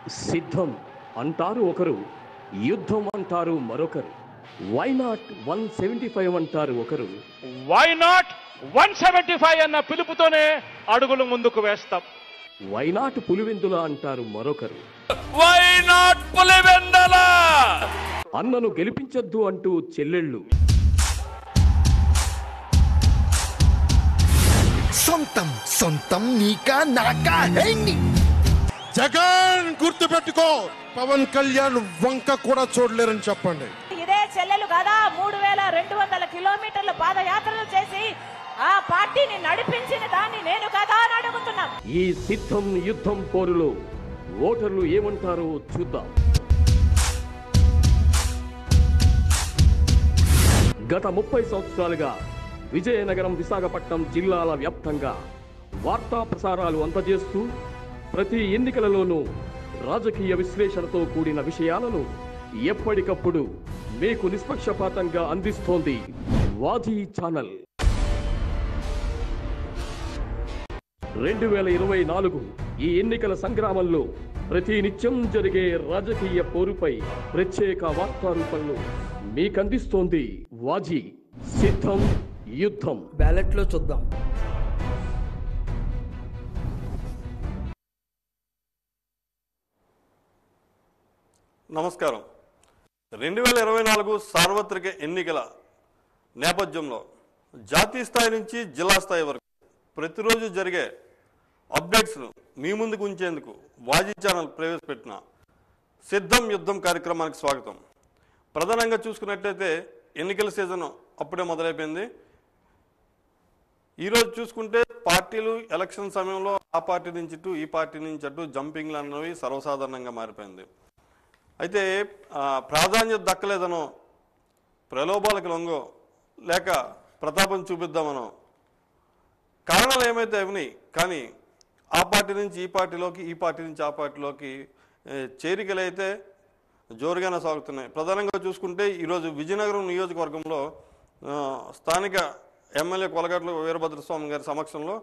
సిద్ధం అంటారు ఒకరు, యుద్ధం అంటారు మరొకరు. వై నాట్ 175 అంటారు ఒకరు. వై నాట్ 175 అన్న పిలుపుతోనే అడుగులు ముందుకు వేస్తాం. వై నాట్ పులివెందుల అంటారు మరొకరు. వై నాట్ పులివెందుల అన్నను గెలిపించొద్దు అంటూ చెల్లెళ్ళు. సొంతం సొంతం నీకా నాకా హేని. జగన్ గుర్తు పెట్టుకో, పవన్ కళ్యాణ్ వంక కూడా చూడలేరని చెప్పండి. ఇదే చెల్లెలు కదా 3200 కిలోమీటర్లు పాదయాత్రలు చేసి ఆ పార్టీని నడిపించిన దాన్ని నేను కదా అని అడుగుతున్నా. ఈ సిద్ధం యుద్ధం పోరులో ఓటర్లు ఏమంటారో చూద్దాం. గత 30 సంవత్సరాలుగా విజయనగరం, విశాఖపట్నం జిల్లాల వ్యాప్తంగా వార్తా ప్రసారాలు అందజేస్తూ ప్రతి ఎన్నికలలోనూ రాజకీయ విశ్లేషణతో కూడిన విషయాలను ఎప్పటికప్పుడు మీకు నిష్పక్షపాతంగా అందిస్తోంది వాజీ ఛానల్. 2024 ఈ ఎన్నికల సంగ్రామంలో ప్రతి నిత్యం జరిగే రాజకీయ పోరుపై ప్రత్యేక వార్తా రూపంలో మీకందిస్తోంది వాజీ. సిద్ధం యుద్ధం. బ్యాలెట్ లో చూద్దాం. నమస్కారం. 2024 సార్వత్రిక ఎన్నికల నేపథ్యంలో జాతీయ స్థాయి నుంచి జిల్లా స్థాయి వరకు ప్రతిరోజు జరిగే అప్డేట్స్ను మీ ముందుకు ఉంచేందుకు వాజీ ఛానల్ ప్రవేశపెట్టిన సిద్ధం యుద్ధం కార్యక్రమానికి స్వాగతం. ప్రధానంగా చూసుకున్నట్లయితే ఎన్నికల సీజన్ అప్పుడే మొదలైపోయింది. ఈరోజు చూసుకుంటే పార్టీలు ఎలక్షన్ సమయంలో ఆ పార్టీ నుంచి ఇటు, ఈ పార్టీ నుంచి అటు జంపింగ్లు అన్నవి సర్వసాధారణంగా మారిపోయింది. అయితే ప్రాధాన్యత దక్కలేదనో, ప్రలోభాలకు లొంగో, లేక ప్రతాపం చూపిద్దామనో కారణాలు ఏమైతే అవని, కానీ ఆ పార్టీ నుంచి ఈ పార్టీలోకి, ఈ పార్టీ నుంచి ఆ పార్టీలోకి చేరికలు అయితే జోరుగానే సాగుతున్నాయి. ప్రధానంగా చూసుకుంటే ఈరోజు విజయనగరం నియోజకవర్గంలో స్థానిక ఎమ్మెల్యే కొలగట్ల వీరభద్రస్వామి గారి సమక్షంలో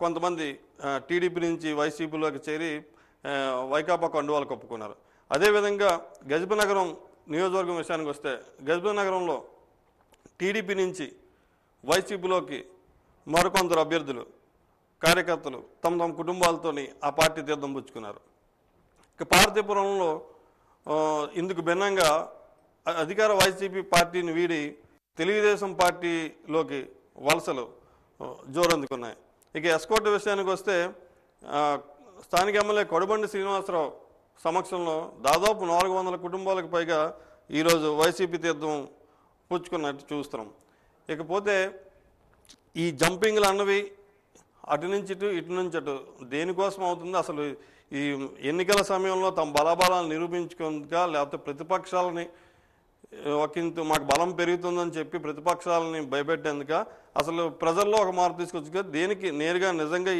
కొంతమంది టీడీపీ నుంచి వైసీపీలోకి చేరి వైకాపా కండువాలు కప్పుకున్నారు. అదేవిధంగా గజపతినగరం నియోజకవర్గం విషయానికి వస్తే గజపతినగరంలో టీడీపీ నుంచి వైసీపీలోకి మరికొందరు అభ్యర్థులు, కార్యకర్తలు తమ తమ కుటుంబాలతోని ఆ పార్టీ తీర్థం పుచ్చుకున్నారు. ఇక పార్వతీపురంలో ఇందుకు భిన్నంగా అధికార వైసీపీ పార్టీని వీడి తెలుగుదేశం పార్టీలోకి వలసలు జోరందుకున్నాయి. ఇక ఎస్కోట్ విషయానికి వస్తే స్థానిక ఎమ్మెల్యే కొడబండి శ్రీనివాసరావు సమక్షంలో దాదాపు 400 కుటుంబాలకు పైగా ఈరోజు వైసీపీ తీర్థం పుచ్చుకున్నట్టు చూస్తున్నాం. ఇకపోతే ఈ జంపింగ్లు అన్నవి అటు నుంచి ఇటు, ఇటు నుంచి అటు దేనికోసం అవుతుంది? అసలు ఈ ఎన్నికల సమయంలో తమ బలాబలాలను నిరూపించుకుందిగా, లేకపోతే ప్రతిపక్షాలని ఒకంత మాకు బలం పెరుగుతుందని చెప్పి ప్రతిపక్షాలని భయపెట్టేందుక, అసలు ప్రజల్లో ఒక మార్పు తీసుకొచ్చుగా, దేనికి నేరుగా నిజంగా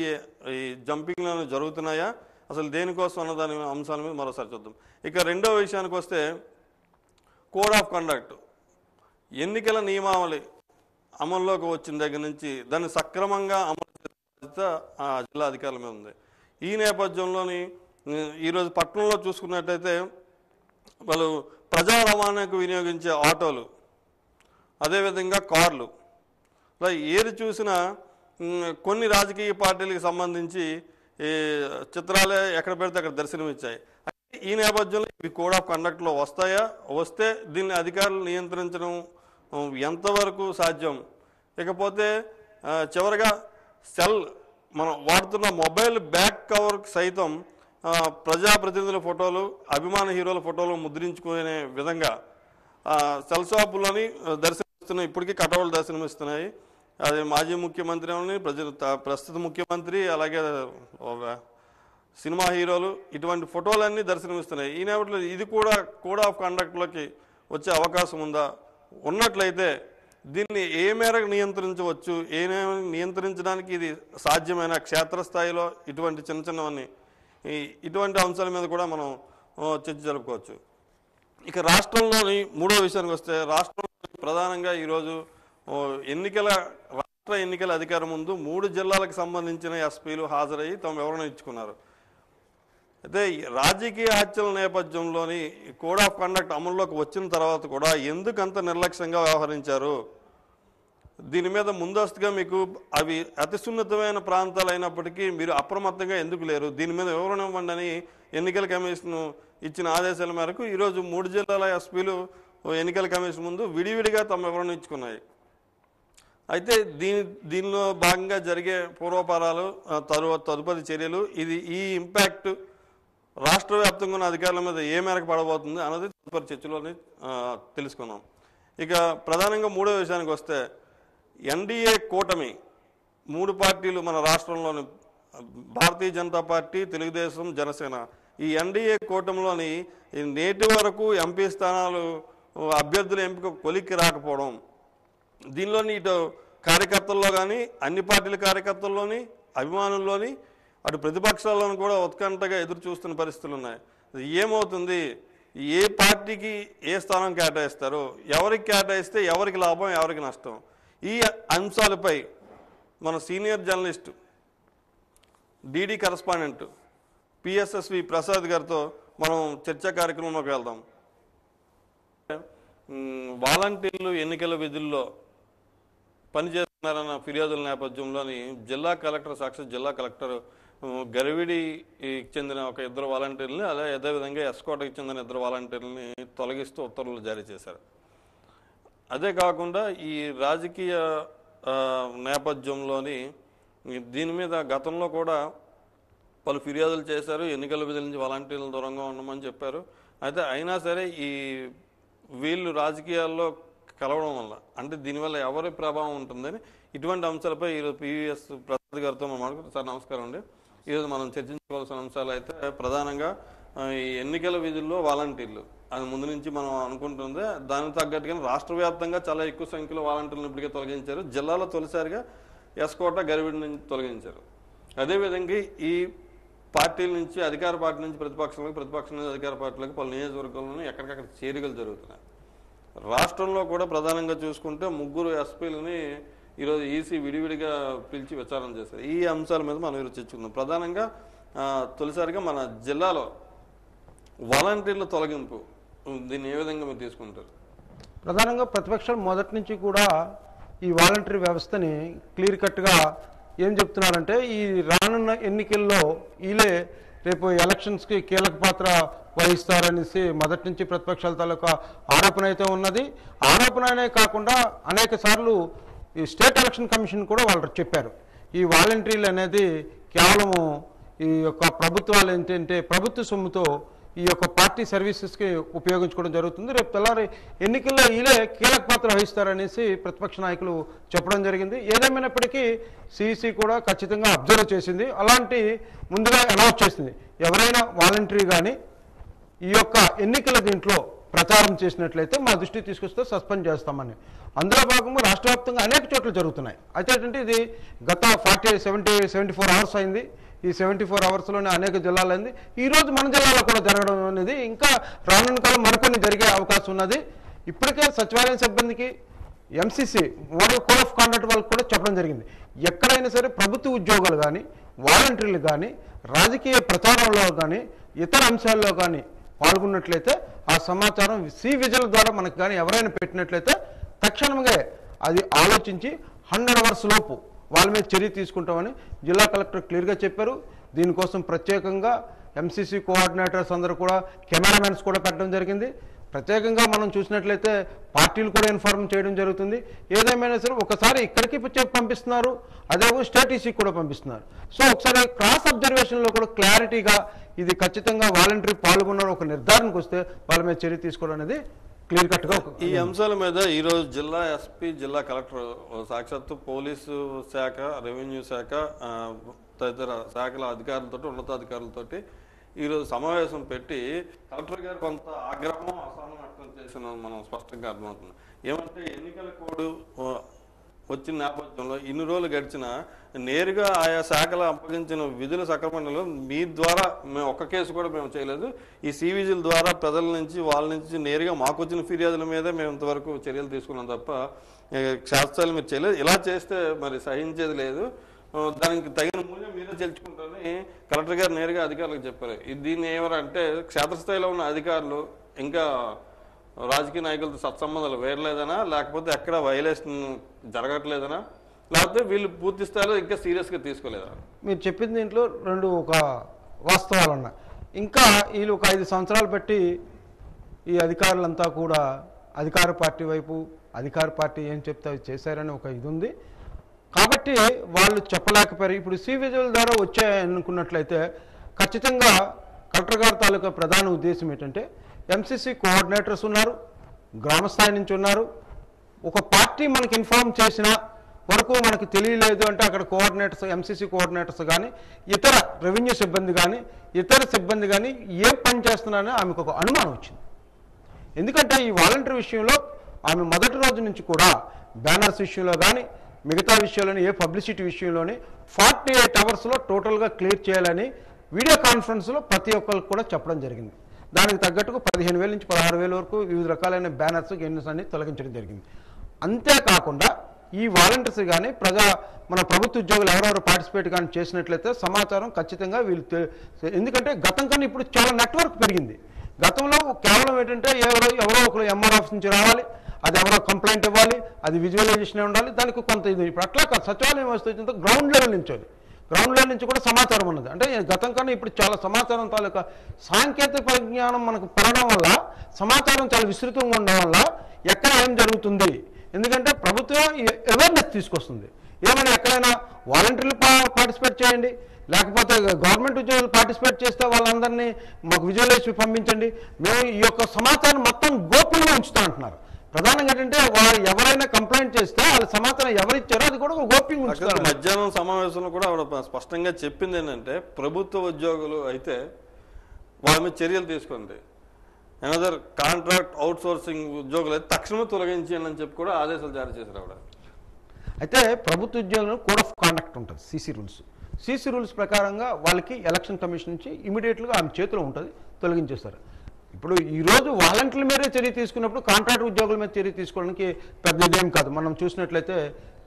ఈ జంపింగ్లు జరుగుతున్నాయా, అసలు దేనికోసం అన్న దాని అంశాల మీద మరోసారి చూద్దాం. ఇక రెండో విషయానికి వస్తే కోడ్ ఆఫ్ కండక్ట్, ఎన్నికల నియమావళి అమల్లోకి వచ్చిన దగ్గర నుంచి దాన్ని సక్రమంగా అమలు చేసే బాధ్యత ఆ జిల్లా అధికారుల మీద ఉంది. ఈ నేపథ్యంలోని ఈరోజు పట్టణంలో చూసుకున్నట్టయితే వాళ్ళు ప్రజా రవాణాకు వినియోగించే ఆటోలు, అదేవిధంగా కార్లు, ఏది చూసినా కొన్ని రాజకీయ పార్టీలకు సంబంధించి ఈ చిత్రాలే ఎక్కడ పెడితే అక్కడ దర్శనమిచ్చాయి. ఈ నేపథ్యంలో ఇవి కోడ్ ఆఫ్ కండక్ట్లో వస్తాయా, వస్తే దీన్ని అధికారులు నియంత్రించడం ఎంతవరకు సాధ్యం? ఇకపోతే చివరిగా మనం వాడుతున్న మొబైల్ బ్యాక్ కవర్ సైతం ప్రజాప్రతినిధుల ఫోటోలు, అభిమాన హీరోల ఫోటోలు ముద్రించుకునే విధంగా సెల్ షాపులని దర్శనమిస్తున్నాయి. ఇప్పటికీ కటౌట్లు దర్శనమిస్తున్నాయి. అది మాజీ ముఖ్యమంత్రి అని, ప్రస్తుత ముఖ్యమంత్రి, అలాగే సినిమా హీరోలు, ఇటువంటి ఫోటోలన్నీ దర్శనమిస్తున్నాయి. ఈ నేపథ్యంలో ఇది కూడా కోడ్ ఆఫ్ కండక్ట్లోకి వచ్చే అవకాశం ఉందా? ఉన్నట్లయితే దీన్ని ఏ మేరకు నియంత్రించవచ్చు, నియంత్రించడానికి ఇది సాధ్యమైన క్షేత్రస్థాయిలో ఇటువంటి చిన్నవన్నీ ఇటువంటి అంశాల మీద కూడా మనం చర్చ జరుపుకోవచ్చు. ఇక రాష్ట్రంలోని మూడో విషయానికి వస్తే, రాష్ట్రంలో ప్రధానంగా ఈరోజు రాష్ట్ర ఎన్నికల అధికారం ముందు 3 జిల్లాలకు సంబంధించిన ఎస్పీలు హాజరయ్యి తమ వివరణ ఇచ్చుకున్నారు. అయితే రాజకీయ హత్యల నేపథ్యంలోని కోడ్ ఆఫ్ కండక్ట్ అమల్లోకి వచ్చిన తర్వాత కూడా ఎందుకు అంత నిర్లక్ష్యంగా వ్యవహరించారు? దీని మీద ముందస్తుగా మీకు అవి అతి సున్నితమైన ప్రాంతాలు అయినప్పటికీ మీరు అప్రమత్తంగా ఎందుకు లేరు? దీని మీద వివరణ ఇవ్వండి అని ఎన్నికల కమిషన్ ఇచ్చిన ఆదేశాల మేరకు ఈరోజు 3 జిల్లాల ఎస్పీలు ఎన్నికల కమిషన్ ముందు విడివిడిగా తమ వివరణ ఇచ్చుకున్నాయి. అయితే దీనిలో భాగంగా జరిగే పూర్వపరాలు, తదుపరి చర్యలు, ఈ ఇంపాక్ట్ రాష్ట్ర వ్యాప్తంగా ఉన్న అధికారుల మీద ఏ మేరకు పడబోతుంది అన్నది తదుపరి చర్చలోని తెలుసుకున్నాం. ఇక ప్రధానంగా మూడో విషయానికి వస్తే, ఎన్డీఏ కూటమి 3 పార్టీలు మన రాష్ట్రంలోని భారతీయ జనతా పార్టీ, తెలుగుదేశం, జనసేన, ఈ ఎన్డీఏ కూటమిలోని నేటి వరకు ఎంపీ స్థానాలు అభ్యర్థుల ఎంపిక కొలిక్కి రాకపోవడం, దీనిలోని ఇటు కార్యకర్తల్లో కానీ అన్ని పార్టీల కార్యకర్తల్లోని, అభిమానుల్లోని, అటు ప్రతిపక్షాల్లోనూ కూడా ఉత్కంఠగా ఎదురు చూస్తున్న పరిస్థితులు ఉన్నాయి. ఏమవుతుంది? ఏ పార్టీకి ఏ స్థానం కేటాయిస్తారు, ఎవరికి కేటాయిస్తే ఎవరికి లాభం, ఎవరికి నష్టం, ఈ అంశాలపై మన senior journalist, DD correspondent PSSV Prasad గారితో మనం చర్చా కార్యక్రమంలోకి వెళ్దాం. వాలంటీర్లు ఎన్నికల విధుల్లో పనిచేస్తున్నారన్న ఫిర్యాదుల నేపథ్యంలోని జిల్లా కలెక్టర్, సాక్షాత్ జిల్లా కలెక్టర్ గరివిడికి చెందిన ఒక 2 వాలంటీర్లని, అదేవిధంగా ఎస్కోటకి చెందిన 2 వాలంటీర్లని తొలగిస్తూ ఉత్తర్వులు జారీ చేశారు. అదే కాకుండా ఈ రాజకీయ నేపథ్యంలోని దీని మీద గతంలో కూడా పలు ఫిర్యాదులు చేశారు. ఎన్నికల విధుల నుంచి వాలంటీర్లు దూరంగా ఉండమని చెప్పారు. అయితే అయినా సరే వీళ్ళు రాజకీయాల్లో కలవడం వల్ల, అంటే దీనివల్ల ఎవరి ప్రభావం ఉంటుందని ఇటువంటి అంశాలపై ఈరోజు పివిఎస్ ప్రసాద్ గారితో మనం మాట్లాడుకుంటాం. సార్ నమస్కారం అండి. ఈరోజు మనం చర్చించుకోవాల్సిన అంశాలు అయితే ప్రధానంగా ఈ ఎన్నికల విధుల్లో వాలంటీర్లు, అది ముందు నుంచి మనం అనుకుంటుంది. దానికి తగ్గట్టుగా రాష్ట్ర వ్యాప్తంగా చాలా ఎక్కువ సంఖ్యలో వాలంటీర్లను ఇప్పటికే తొలగించారు. జిల్లాలో తొలిసారిగా ఎస్కోట, గరివిడి నుంచి తొలగించారు. అదేవిధంగా ఈ పార్టీల నుంచి, అధికార పార్టీ నుంచి ప్రతిపక్షాలకు, ప్రతిపక్షం నుంచి అధికార పార్టీలకు పలు నియోజకవర్గాల్లోనూ ఎక్కడికక్కడ చేరికలు జరుగుతున్నాయి. రాష్ట్రంలో కూడా ప్రధానంగా చూసుకుంటే 3 ఎస్పీలని ఈరోజు ఈసీ విడివిడిగా పిలిచి విచారణ చేశారు. ఈ అంశాల మీద మనం ఈరోజు చర్చించుకుందాం. ప్రధానంగా తొలిసారిగా మన జిల్లాలో వాలంటీర్ల తొలగింపు, దీన్ని ఏ విధంగా మీరు తీసుకుంటారు? ప్రధానంగా ప్రతిపక్షాలు మొదటి నుంచి కూడా ఈ వాలంటరీ వ్యవస్థని క్లియర్ కట్గా ఏం చెప్తున్నారంటే, ఈ రానున్న ఎన్నికల్లో వీళ్ళే రేపు ఎలక్షన్స్కి కీలక పాత్ర వహిస్తారనేసి మొదటి నుంచి ప్రతిపక్షాల తాలూకా ఆరోపణ అయితే ఉన్నది. ఆరోపణనే కాకుండా అనేక సార్లు ఈ స్టేట్ ఎలక్షన్ కమిషన్ కూడా వాళ్ళు చెప్పారు, ఈ వాలంటీర్లు అనేది కేవలము ఈ యొక్క ప్రభుత్వాలు ఏంటంటే ప్రభుత్వ సొమ్ముతో ఈ యొక్క పార్టీ సర్వీసెస్కి ఉపయోగించుకోవడం జరుగుతుంది. రేపు తెల్లారి ఎన్నికల్లో వీళ్ళే కీలక పాత్ర వహిస్తారనేసి ప్రతిపక్ష నాయకులు చెప్పడం జరిగింది. ఏదేమైనప్పటికీ సిఇసి కూడా ఖచ్చితంగా అబ్జర్వ్ చేసింది, అలాంటి ముందుగా అనౌన్స్ చేసింది, ఎవరైనా వాలంటరీ కానీ ఈ యొక్క ఎన్నికల దీంట్లో ప్రచారం చేసినట్లయితే మా దృష్టికి తీసుకొస్తే సస్పెండ్ చేస్తామని. అందులో భాగంగా రాష్ట్ర వ్యాప్తంగా అనేక చోట్ల జరుగుతున్నాయి. అయితే ఏంటంటే ఇది గత 74 అవర్స్ అయింది. ఈ 74 అవర్స్లోనే అనేక జిల్లాలు అయింది. ఈరోజు మన జిల్లాలో కూడా జరగడం అనేది ఇంకా రానున్న కాలం మరికొన్ని జరిగే అవకాశం ఉన్నది. ఇప్పటికే సచివాలయం సిబ్బందికి MCC model code of conduct వాళ్ళకి కూడా చెప్పడం జరిగింది, ఎక్కడైనా సరే ప్రభుత్వ ఉద్యోగాలు కానీ, వాలంటీర్లు కానీ, రాజకీయ ప్రచారంలో కానీ, ఇతర అంశాల్లో కానీ పాల్గొన్నట్లయితే ఆ సమాచారం సి విజిల్ ద్వారా మనకు కానీ ఎవరైనా పెట్టినట్లయితే తక్షణంగా అది ఆలోచించి 100 అవర్స్ లోపు వాళ్ళ మీద చర్య తీసుకుంటామని జిల్లా కలెక్టర్ క్లియర్గా చెప్పారు. దీనికోసం ప్రత్యేకంగా ఎంసీసీ కోఆర్డినేటర్స్ అందరూ కూడా, కెమెరామెన్స్ కూడా పెట్టడం జరిగింది. ప్రత్యేకంగా మనం చూసినట్లయితే పార్టీలు కూడా ఇన్ఫార్మ్ చేయడం జరుగుతుంది. ఏదేమైనా సరే ఒకసారి ఇక్కడికి పంపిస్తున్నారు, అదే స్టేట్ ఈసీకి కూడా పంపిస్తున్నారు. సో ఒకసారి క్రాస్ అబ్జర్వేషన్లో కూడా క్లారిటీగా ఇది ఖచ్చితంగా వాలంటరీ పాల్గొన్న ఒక నిర్ధారణకు వస్తే వాళ్ళ మీద చర్య తీసుకోవడం అనేది క్లియర్ కట్గా. ఈ అంశాల మీద ఈరోజు జిల్లా ఎస్పీ, జిల్లా కలెక్టర్, సాక్షాత్తు పోలీసు శాఖ, రెవెన్యూ శాఖ, తదితర శాఖల అధికారులతో, ఉన్నతాధికారులతో ఈరోజు సమావేశం పెట్టి కలెక్టర్ గారు కొంత ఆగ్రహం, అసహనం వ్యక్తం చేసిన మనం స్పష్టంగా అర్థమవుతుంది. ఏమంటే ఎన్నికల కోడ్ వచ్చిన నేపథ్యంలో ఇన్ని రోజులు గడిచినా నేరుగా ఆయా శాఖలు అప్పగించిన విధుల సక్రమణలో మీ ద్వారా మేము ఒక్క కేసు కూడా మేము చేయలేదు. ఈ సివిజిల్ ద్వారా ప్రజల నుంచి, వాళ్ళ నుంచి నేరుగా మాకు వచ్చిన ఫిర్యాదుల మీదే మేము ఇంతవరకు చర్యలు తీసుకున్నాం తప్ప క్షేత్రాలు మీరు చేయలేదు. ఇలా చేస్తే మరి సహించేది లేదు. దానికి తగిన మూల్యం మీరే చెల్చుకుంటారని కలెక్టర్ గారు నేరుగా అధికారులకు చెప్పారు. దీన్ని ఏమంటే క్షేత్రస్థాయిలో ఉన్న అధికారులు ఇంకా రాజకీయ నాయకులతో సత్సంబంధాలు వేరలేదనా, లేకపోతే ఎక్కడ వైలేషన్ జరగట్లేదనా, లేకపోతే వీళ్ళు పూర్తి స్థాయిలో ఇంకా సీరియస్గా తీసుకోలేదా? మీరు చెప్పిన దీంట్లో రెండు ఒక వాస్తవాలన్నా, ఇంకా వీళ్ళు ఒక 5 సంవత్సరాలు బట్టి ఈ అధికారులంతా కూడా అధికార పార్టీ వైపు, అధికార పార్టీ ఏం చెప్తే అవి చేశారని ఒక ఇది ఉంది కాబట్టి వాళ్ళు చెప్పలేకపోయారు. ఇప్పుడు సి విజువల్ ద్వారా వచ్చాయనుకున్నట్లయితే ఖచ్చితంగా కలెక్టర్ గారి తాలూకా ప్రధాన ఉద్దేశం ఏంటంటే ఎంసీసీ కోఆర్డినేటర్స్ ఉన్నారు, గ్రామస్థాయి నుంచి ఉన్నారు. ఒక పార్టీ మనకి ఇన్ఫార్మ్ చేసిన వరకు మనకు తెలియలేదు అంటే అక్కడ కోఆర్డినేటర్స్, ఎంసీసీ కోఆర్డినేటర్స్ కానీ ఇతర రెవెన్యూ సిబ్బంది కానీ ఇతర సిబ్బంది కానీ ఏం పని చేస్తున్నారని ఆమెకు ఒక అనుమానం వచ్చింది. ఎందుకంటే ఈ వాలంటీర్ విషయంలో ఆమె మొదటి రోజు నుంచి కూడా బ్యానర్స్ విషయంలో కానీ మిగతా విషయాలని ఏ పబ్లిసిటీ విషయంలోని 48 అవర్స్లో టోటల్గా క్లియర్ చేయాలని వీడియో కాన్ఫరెన్స్లో ప్రతి ఒక్కరికి కూడా చెప్పడం జరిగింది. దానికి తగ్గట్టుగా 15,000 నుంచి 16,000 వరకు వివిధ రకాలైన బ్యానర్స్ గెన్నెస్ అన్ని తొలగించడం జరిగింది. అంతేకాకుండా ఈ వాలంటీర్స్ కానీ మన ప్రభుత్వ ఉద్యోగులు ఎవరెవరు పార్టిసిపేట్ కానీ చేసినట్లయితే సమాచారం ఖచ్చితంగా వీళ్ళు ఎందుకంటే గతం కన్నా ఇప్పుడు చాలా నెట్వర్క్ పెరిగింది. గతంలో కేవలం ఏంటంటే ఎవరో ఒకరు ఎంఆర్ ఆఫీస్ నుంచి రావాలి, అది ఎవరో కంప్లైంట్ ఇవ్వాలి, అది విజువలైజేషన్ ఉండాలి, దానికి కొంత ఇది. ఇప్పుడు అట్లా సచివాలయం వ్యవస్థ వచ్చినంత గ్రౌండ్ లెవెల్ నుంచి గ్రౌండ్ లెవెల్ నుంచి కూడా సమాచారం ఉన్నది. అంటే గతం కన్నా ఇప్పుడు చాలా సమాచారం తాలూకా సాంకేతిక పరిజ్ఞానం మనకు పెరగడం వల్ల సమాచారం చాలా విస్తృతంగా ఉండడం వల్ల ఎక్కడ ఏం జరుగుతుంది, ఎందుకంటే ప్రభుత్వం అవేర్నెస్ తీసుకొస్తుంది. ఏమైనా ఎక్కడైనా వాలంటీర్లు పార్టిసిపేట్ చేయండి, లేకపోతే గవర్నమెంట్ ఉద్యోగులు పార్టిసిపేట్ చేస్తే వాళ్ళందరినీ మాకు విజువలైజ్ పంపించండి, మేము ఈ యొక్క సమాచారం మొత్తం గోప్యంగా ఉంచుతా అంటున్నారు. ప్రధానంగా ఏంటంటే వారు ఎవరైనా కంప్లైంట్ చేస్తే వాళ్ళ సమాచారం ఎవరిచ్చారో అది కూడా గోప్యంగా ఉంచుతారు. మధ్యాహ్నం సమావేశంలో కూడా ఆవిడ స్పష్టంగా చెప్పింది ఏంటంటే ప్రభుత్వ ఉద్యోగులు అయితే వాళ్ళ మీద చర్యలు తీసుకోండి, అనదర్ కాంట్రాక్ట్ అవుట్ సోర్సింగ్ ఉద్యోగులు అయితే తక్షణమే తొలగించండి అని చెప్పి కూడా ఆదేశాలు జారీ చేశారు ఆవిడ. అయితే ప్రభుత్వ ఉద్యోగులకు కోడ్ ఆఫ్ కాండక్ట్ ఉంటుంది, సీసీ రూల్స్ ప్రకారంగా వాళ్ళకి ఎలక్షన్ కమిషన్ నుంచి ఇమీడియట్గా ఆమె చేతిలో ఉంటుంది, తొలగించేస్తారు. ఇప్పుడు ఈరోజు వాలంటీర్ల మీదే చర్య తీసుకున్నప్పుడు కాంట్రాక్ట్ ఉద్యోగుల మీద చర్య తీసుకోవడానికి పెద్ద ఇదేం కాదు. మనం చూసినట్లయితే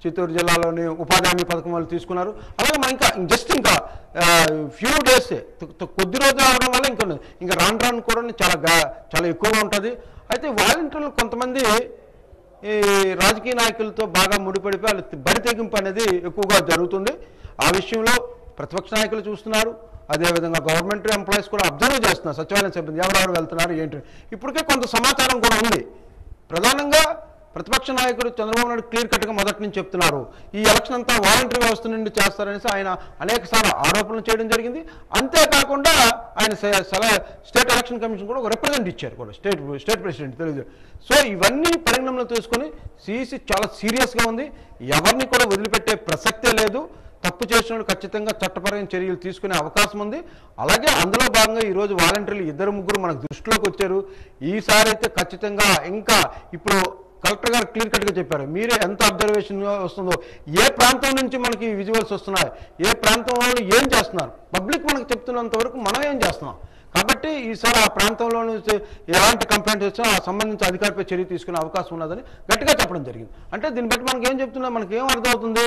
చిత్తూరు జిల్లాలోని ఉపాధి హామీ పథకం వాళ్ళు తీసుకున్నారు. అలాగే మనం ఇంకా ఫ్యూ డేస్ కొద్ది రోజులు అవడం వల్ల ఇంకా రాను కూడా చాలా ఎక్కువగా ఉంటుంది. అయితే వాలంటీర్లు కొంతమంది ఈ రాజకీయ నాయకులతో బాగా ముడిపడిపోయి వాళ్ళు బరి తెగింపు అనేది ఎక్కువగా జరుగుతుంది. ఆ విషయంలో ప్రతిపక్ష నాయకులు చూస్తున్నారు, అదేవిధంగా గవర్నమెంట్ ఎంప్లాయీస్ కూడా అబ్జర్వ్ చేస్తున్నారు. సచివాలయం సిబ్బంది ఎవరెవరు వెళ్తున్నారు ఏంటి, ఇప్పటికే కొంత సమాచారం కూడా ఉంది. ప్రధానంగా ప్రతిపక్ష నాయకుడు చంద్రబాబు నాయుడు క్లియర్ కట్గా మొదటి నుంచి చెప్తున్నారు ఈ ఎలక్షన్ అంతా వాలంటరీ వ్యవస్థ నుండి చేస్తారనేసి ఆయన అనేకసార్లు ఆరోపణలు చేయడం జరిగింది. అంతేకాకుండా ఆయన స్టేట్ ఎలక్షన్ కమిషన్ కూడా ఒక రిప్రజెంట్ ఇచ్చారు కూడా స్టేట్ ప్రెసిడెంట్ తెలుగు. సో ఇవన్నీ పరిగణనలో తీసుకొని సిఈసి చాలా సీరియస్గా ఉంది, ఎవరిని కూడా వదిలిపెట్టే ప్రసక్తే లేదు. తప్పు చేసిన ఖచ్చితంగా చట్టపరమైన చర్యలు తీసుకునే అవకాశం ఉంది. అలాగే అందులో భాగంగా ఈరోజు వాలంటీర్లు 2-3 మనకు దృష్టిలోకి వచ్చారు. ఈసారి అయితే ఖచ్చితంగా ఇంకా ఇప్పుడు కలెక్టర్ గారు క్లియర్ కట్గా చెప్పారు, మీరే ఎంత అబ్జర్వేషన్ వస్తుందో, ఏ ప్రాంతం నుంచి మనకి విజువల్స్ వస్తున్నాయి, ఏ ప్రాంతం వాళ్ళు ఏం చేస్తున్నారు, పబ్లిక్ మనకు చెప్తున్నంత వరకు మనం ఏం చేస్తున్నాం. కాబట్టి ఈసారి ఆ ప్రాంతంలో నుంచి ఎలాంటి కంప్లైంట్ వచ్చినా ఆ సంబంధించి అధికారిపై చర్య తీసుకునే అవకాశం ఉన్నదని గట్టిగా చెప్పడం జరిగింది. అంటే దీన్ని బట్టి మనకి ఏం చెప్తున్నా, మనకి ఏం అర్థమవుతుంది,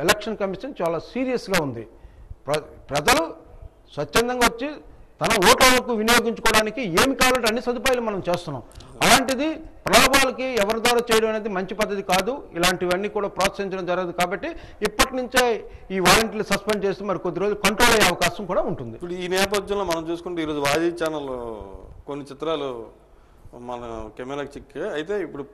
ఎలక్షన్ కమిషన్ చాలా సీరియస్గా ఉంది. ప్రజలు స్వచ్ఛందంగా వచ్చి తన ఓట్లకు వినియోగించుకోవడానికి ఏమి కావాలంటే అన్ని సదుపాయాలు మనం చేస్తున్నాం. అలాంటిది ప్రలోభాలకి ఎవరి ద్వారా చేయడం అనేది మంచి పద్ధతి కాదు. ఇలాంటివన్నీ కూడా ప్రోత్సహించడం జరగదు. కాబట్టి ఇప్పటి నుంచే ఈ వాలంటీర్లు సస్పెండ్ చేస్తే మరి కొద్ది రోజులు కంట్రోల్ అయ్యే అవకాశం కూడా ఉంటుంది. ఇప్పుడు ఈ నేపథ్యంలో మనం చూసుకుంటే ఈరోజు వాజీ ఛానల్ కొన్ని చిత్రాలు మన కెమెరాకి చిక్కే. అయితే ఇప్పుడు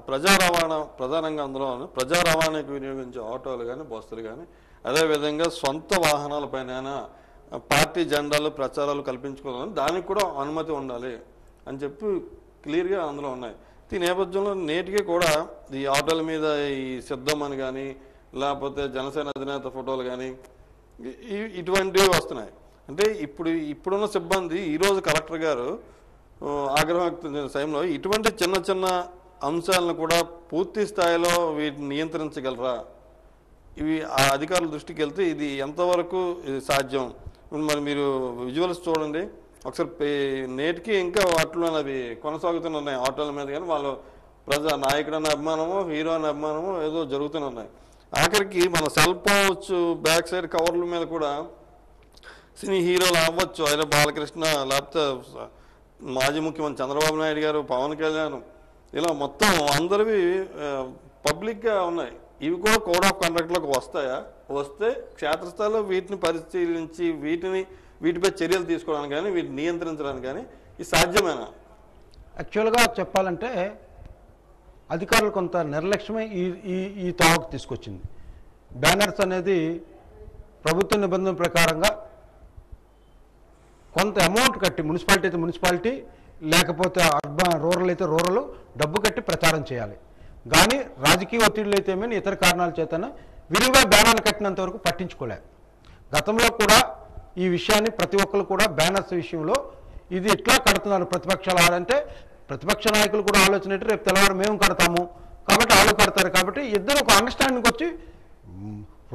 ప్రజా రవాణా ప్రధానంగా అందులో ప్రజా రవాణాకు వినియోగించే ఆటోలు కానీ బస్సులు కానీ అదేవిధంగా సొంత వాహనాలపైన పార్టీ జెండాలు ప్రచారాలు కల్పించుకోవాలని దానికి కూడా అనుమతి ఉండాలి అని చెప్పి క్లియర్గా అందులో ఉన్నాయి. ఈ నేపథ్యంలో నేటికి కూడా ఈ ఆటోల మీద ఈ సిద్ధం అని కానీ లేకపోతే జనసేన అధినేత ఫోటోలు కానీ ఇటువంటివి వస్తున్నాయి. అంటే ఇప్పుడున్న సిబ్బంది ఈరోజు కలెక్టర్ గారు ఆగ్రహం వ్యక్తం సమయంలో ఇటువంటి చిన్న చిన్న అంశాలను కూడా పూర్తి స్థాయిలో వీటిని నియంత్రించగలరా, ఇవి ఆ అధికారుల దృష్టికి వెళ్తే ఇది ఎంతవరకు ఇది సాధ్యం. మరి మీరు విజువల్స్ చూడండి ఒకసారి, నేటికి ఇంకా వాటిలో అవి కొనసాగుతూనే ఉన్నాయి. ఆటోల మీద కానీ వాళ్ళు నాయకుడు అనే అభిమానమో హీరో అనే అభిమానమో ఏదో జరుగుతూనే ఉన్నాయి. ఆఖరికి మన సెల్ ఫోన్ బ్యాక్ సైడ్ కవర్ల మీద కూడా సినీ హీరోలు అవ్వచ్చు, అయినా బాలకృష్ణ, లేకపోతే మాజీ ముఖ్యమంత్రి చంద్రబాబు నాయుడు గారు, పవన్ కళ్యాణ్, ఇలా మొత్తం అందరివి పబ్లిక్గా ఉన్నాయి. ఇవి కూడా కోడ్ ఆఫ్ కండక్ట్లోకి వస్తాయా? వస్తే క్షేత్రస్థాయిలో వీటిని పరిశీలించి వీటిపై చర్యలు తీసుకోవడానికి కానీ వీటిని నియంత్రించడానికి కానీ ఇది సాధ్యమేనా? యాక్చువల్గా చెప్పాలంటే అధికారులు కొంత నిర్లక్ష్యమే ఈ తావకు తీసుకొచ్చింది. బ్యానర్స్ అనేది ప్రభుత్వ నిబంధన ప్రకారంగా కొంత అమౌంట్ కట్టి, మున్సిపాలిటీ అయితే మున్సిపాలిటీ, లేకపోతే అర్బన్ రూరల్ అయితే రూరల్, డబ్బు కట్టి ప్రచారం చేయాలి. కానీ రాజకీయ ఒత్తిడిలు అయితే ఏమైనా ఇతర కారణాల చేతన విరివిగా బ్యానర్లు కట్టినంత వరకు పట్టించుకోలేదు. గతంలో కూడా ఈ విషయాన్ని ప్రతి ఒక్కరు కూడా బ్యానర్స్ విషయంలో ఇది ఎట్లా కడుతున్నారు ప్రతిపక్షాలు అంటే ప్రతిపక్ష నాయకులు కూడా ఆలోచన ఏంటి, రేపు తెల్లవారు మేము కడతాము కాబట్టి వాళ్ళు కడతారు కాబట్టి ఇద్దరు ఒక అండర్స్టాండింగ్ వచ్చి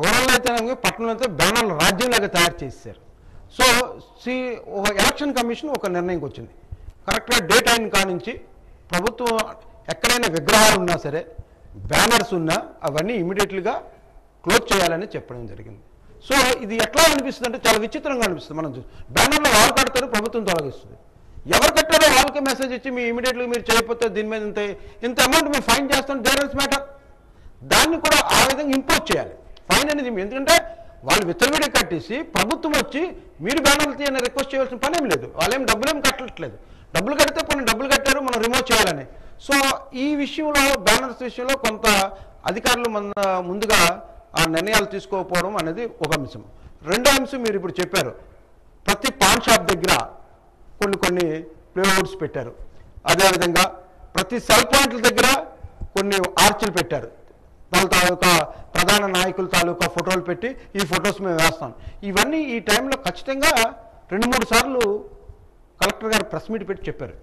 రూరల్ అయితే పట్టణంలో అయితే బ్యానర్లు రాజ్యంలాగా తయారు చేశారు. సో ఎలక్షన్ కమిషన్ ఒక నిర్ణయంకి వచ్చింది. కరెక్ట్గా డేట్ అయిన కానించి ప్రభుత్వం ఎక్కడైనా విగ్రహాలు ఉన్నా సరే, బ్యానర్స్ ఉన్నా అవన్నీ ఇమీడియట్లీగా క్లోజ్ చేయాలని చెప్పడం జరిగింది. సో ఇది ఎట్లా అనిపిస్తుంది అంటే చాలా విచిత్రంగా అనిపిస్తుంది. మనం బ్యానర్లో వాళ్ళు కడతారు, ప్రభుత్వం తొలగిస్తుంది. ఎవరు కట్టారో వాళ్ళకి మెసేజ్ ఇచ్చి మీ ఇమీడియట్గా మీరు చేయకపోతే దీని మీద ఇంత అమౌంట్ మేము ఫైన్ చేస్తాం, డేరెన్స్ మ్యాటర్. దాన్ని కూడా ఆ విధంగా ఇంపోజ్ చేయాలి ఫైన్ అనేది. ఎందుకంటే వాళ్ళు విత్తనవిడి కట్టేసి ప్రభుత్వం వచ్చి మీరు బ్యానర్లు తీయని రిక్వెస్ట్ చేయవలసిన పని ఏం లేదు. వాళ్ళేం డబ్బులేం కట్టట్లేదు. డబ్బులు కడితే కొన్ని డబ్బులు కట్టారు, మనం రిమూవ్ చేయాలని. సో ఈ విషయంలో బ్యానర్స్ విషయంలో కొంత అధికారులు ముందుగా ఆ నిర్ణయాలు తీసుకోకపోవడం అనేది ఒక అంశం. రెండో అంశం మీరు ఇప్పుడు చెప్పారు, ప్రతి పాన్ షాప్ దగ్గర కొన్ని ప్లేవుడ్స్ పెట్టారు. అదేవిధంగా ప్రతి సెల్ పాయింట్ల దగ్గర కొన్ని ఆర్చులు పెట్టారు. వాళ్ళ తాలూకా ప్రధాన నాయకుల తాలూకా ఫోటోలు పెట్టి ఈ ఫొటోస్ మేము వేస్తాం. ఇవన్నీ ఈ టైంలో ఖచ్చితంగా 2-3 సార్లు కలెక్టర్ గారు ప్రెస్ మీట్ పెట్టి చెప్పారు.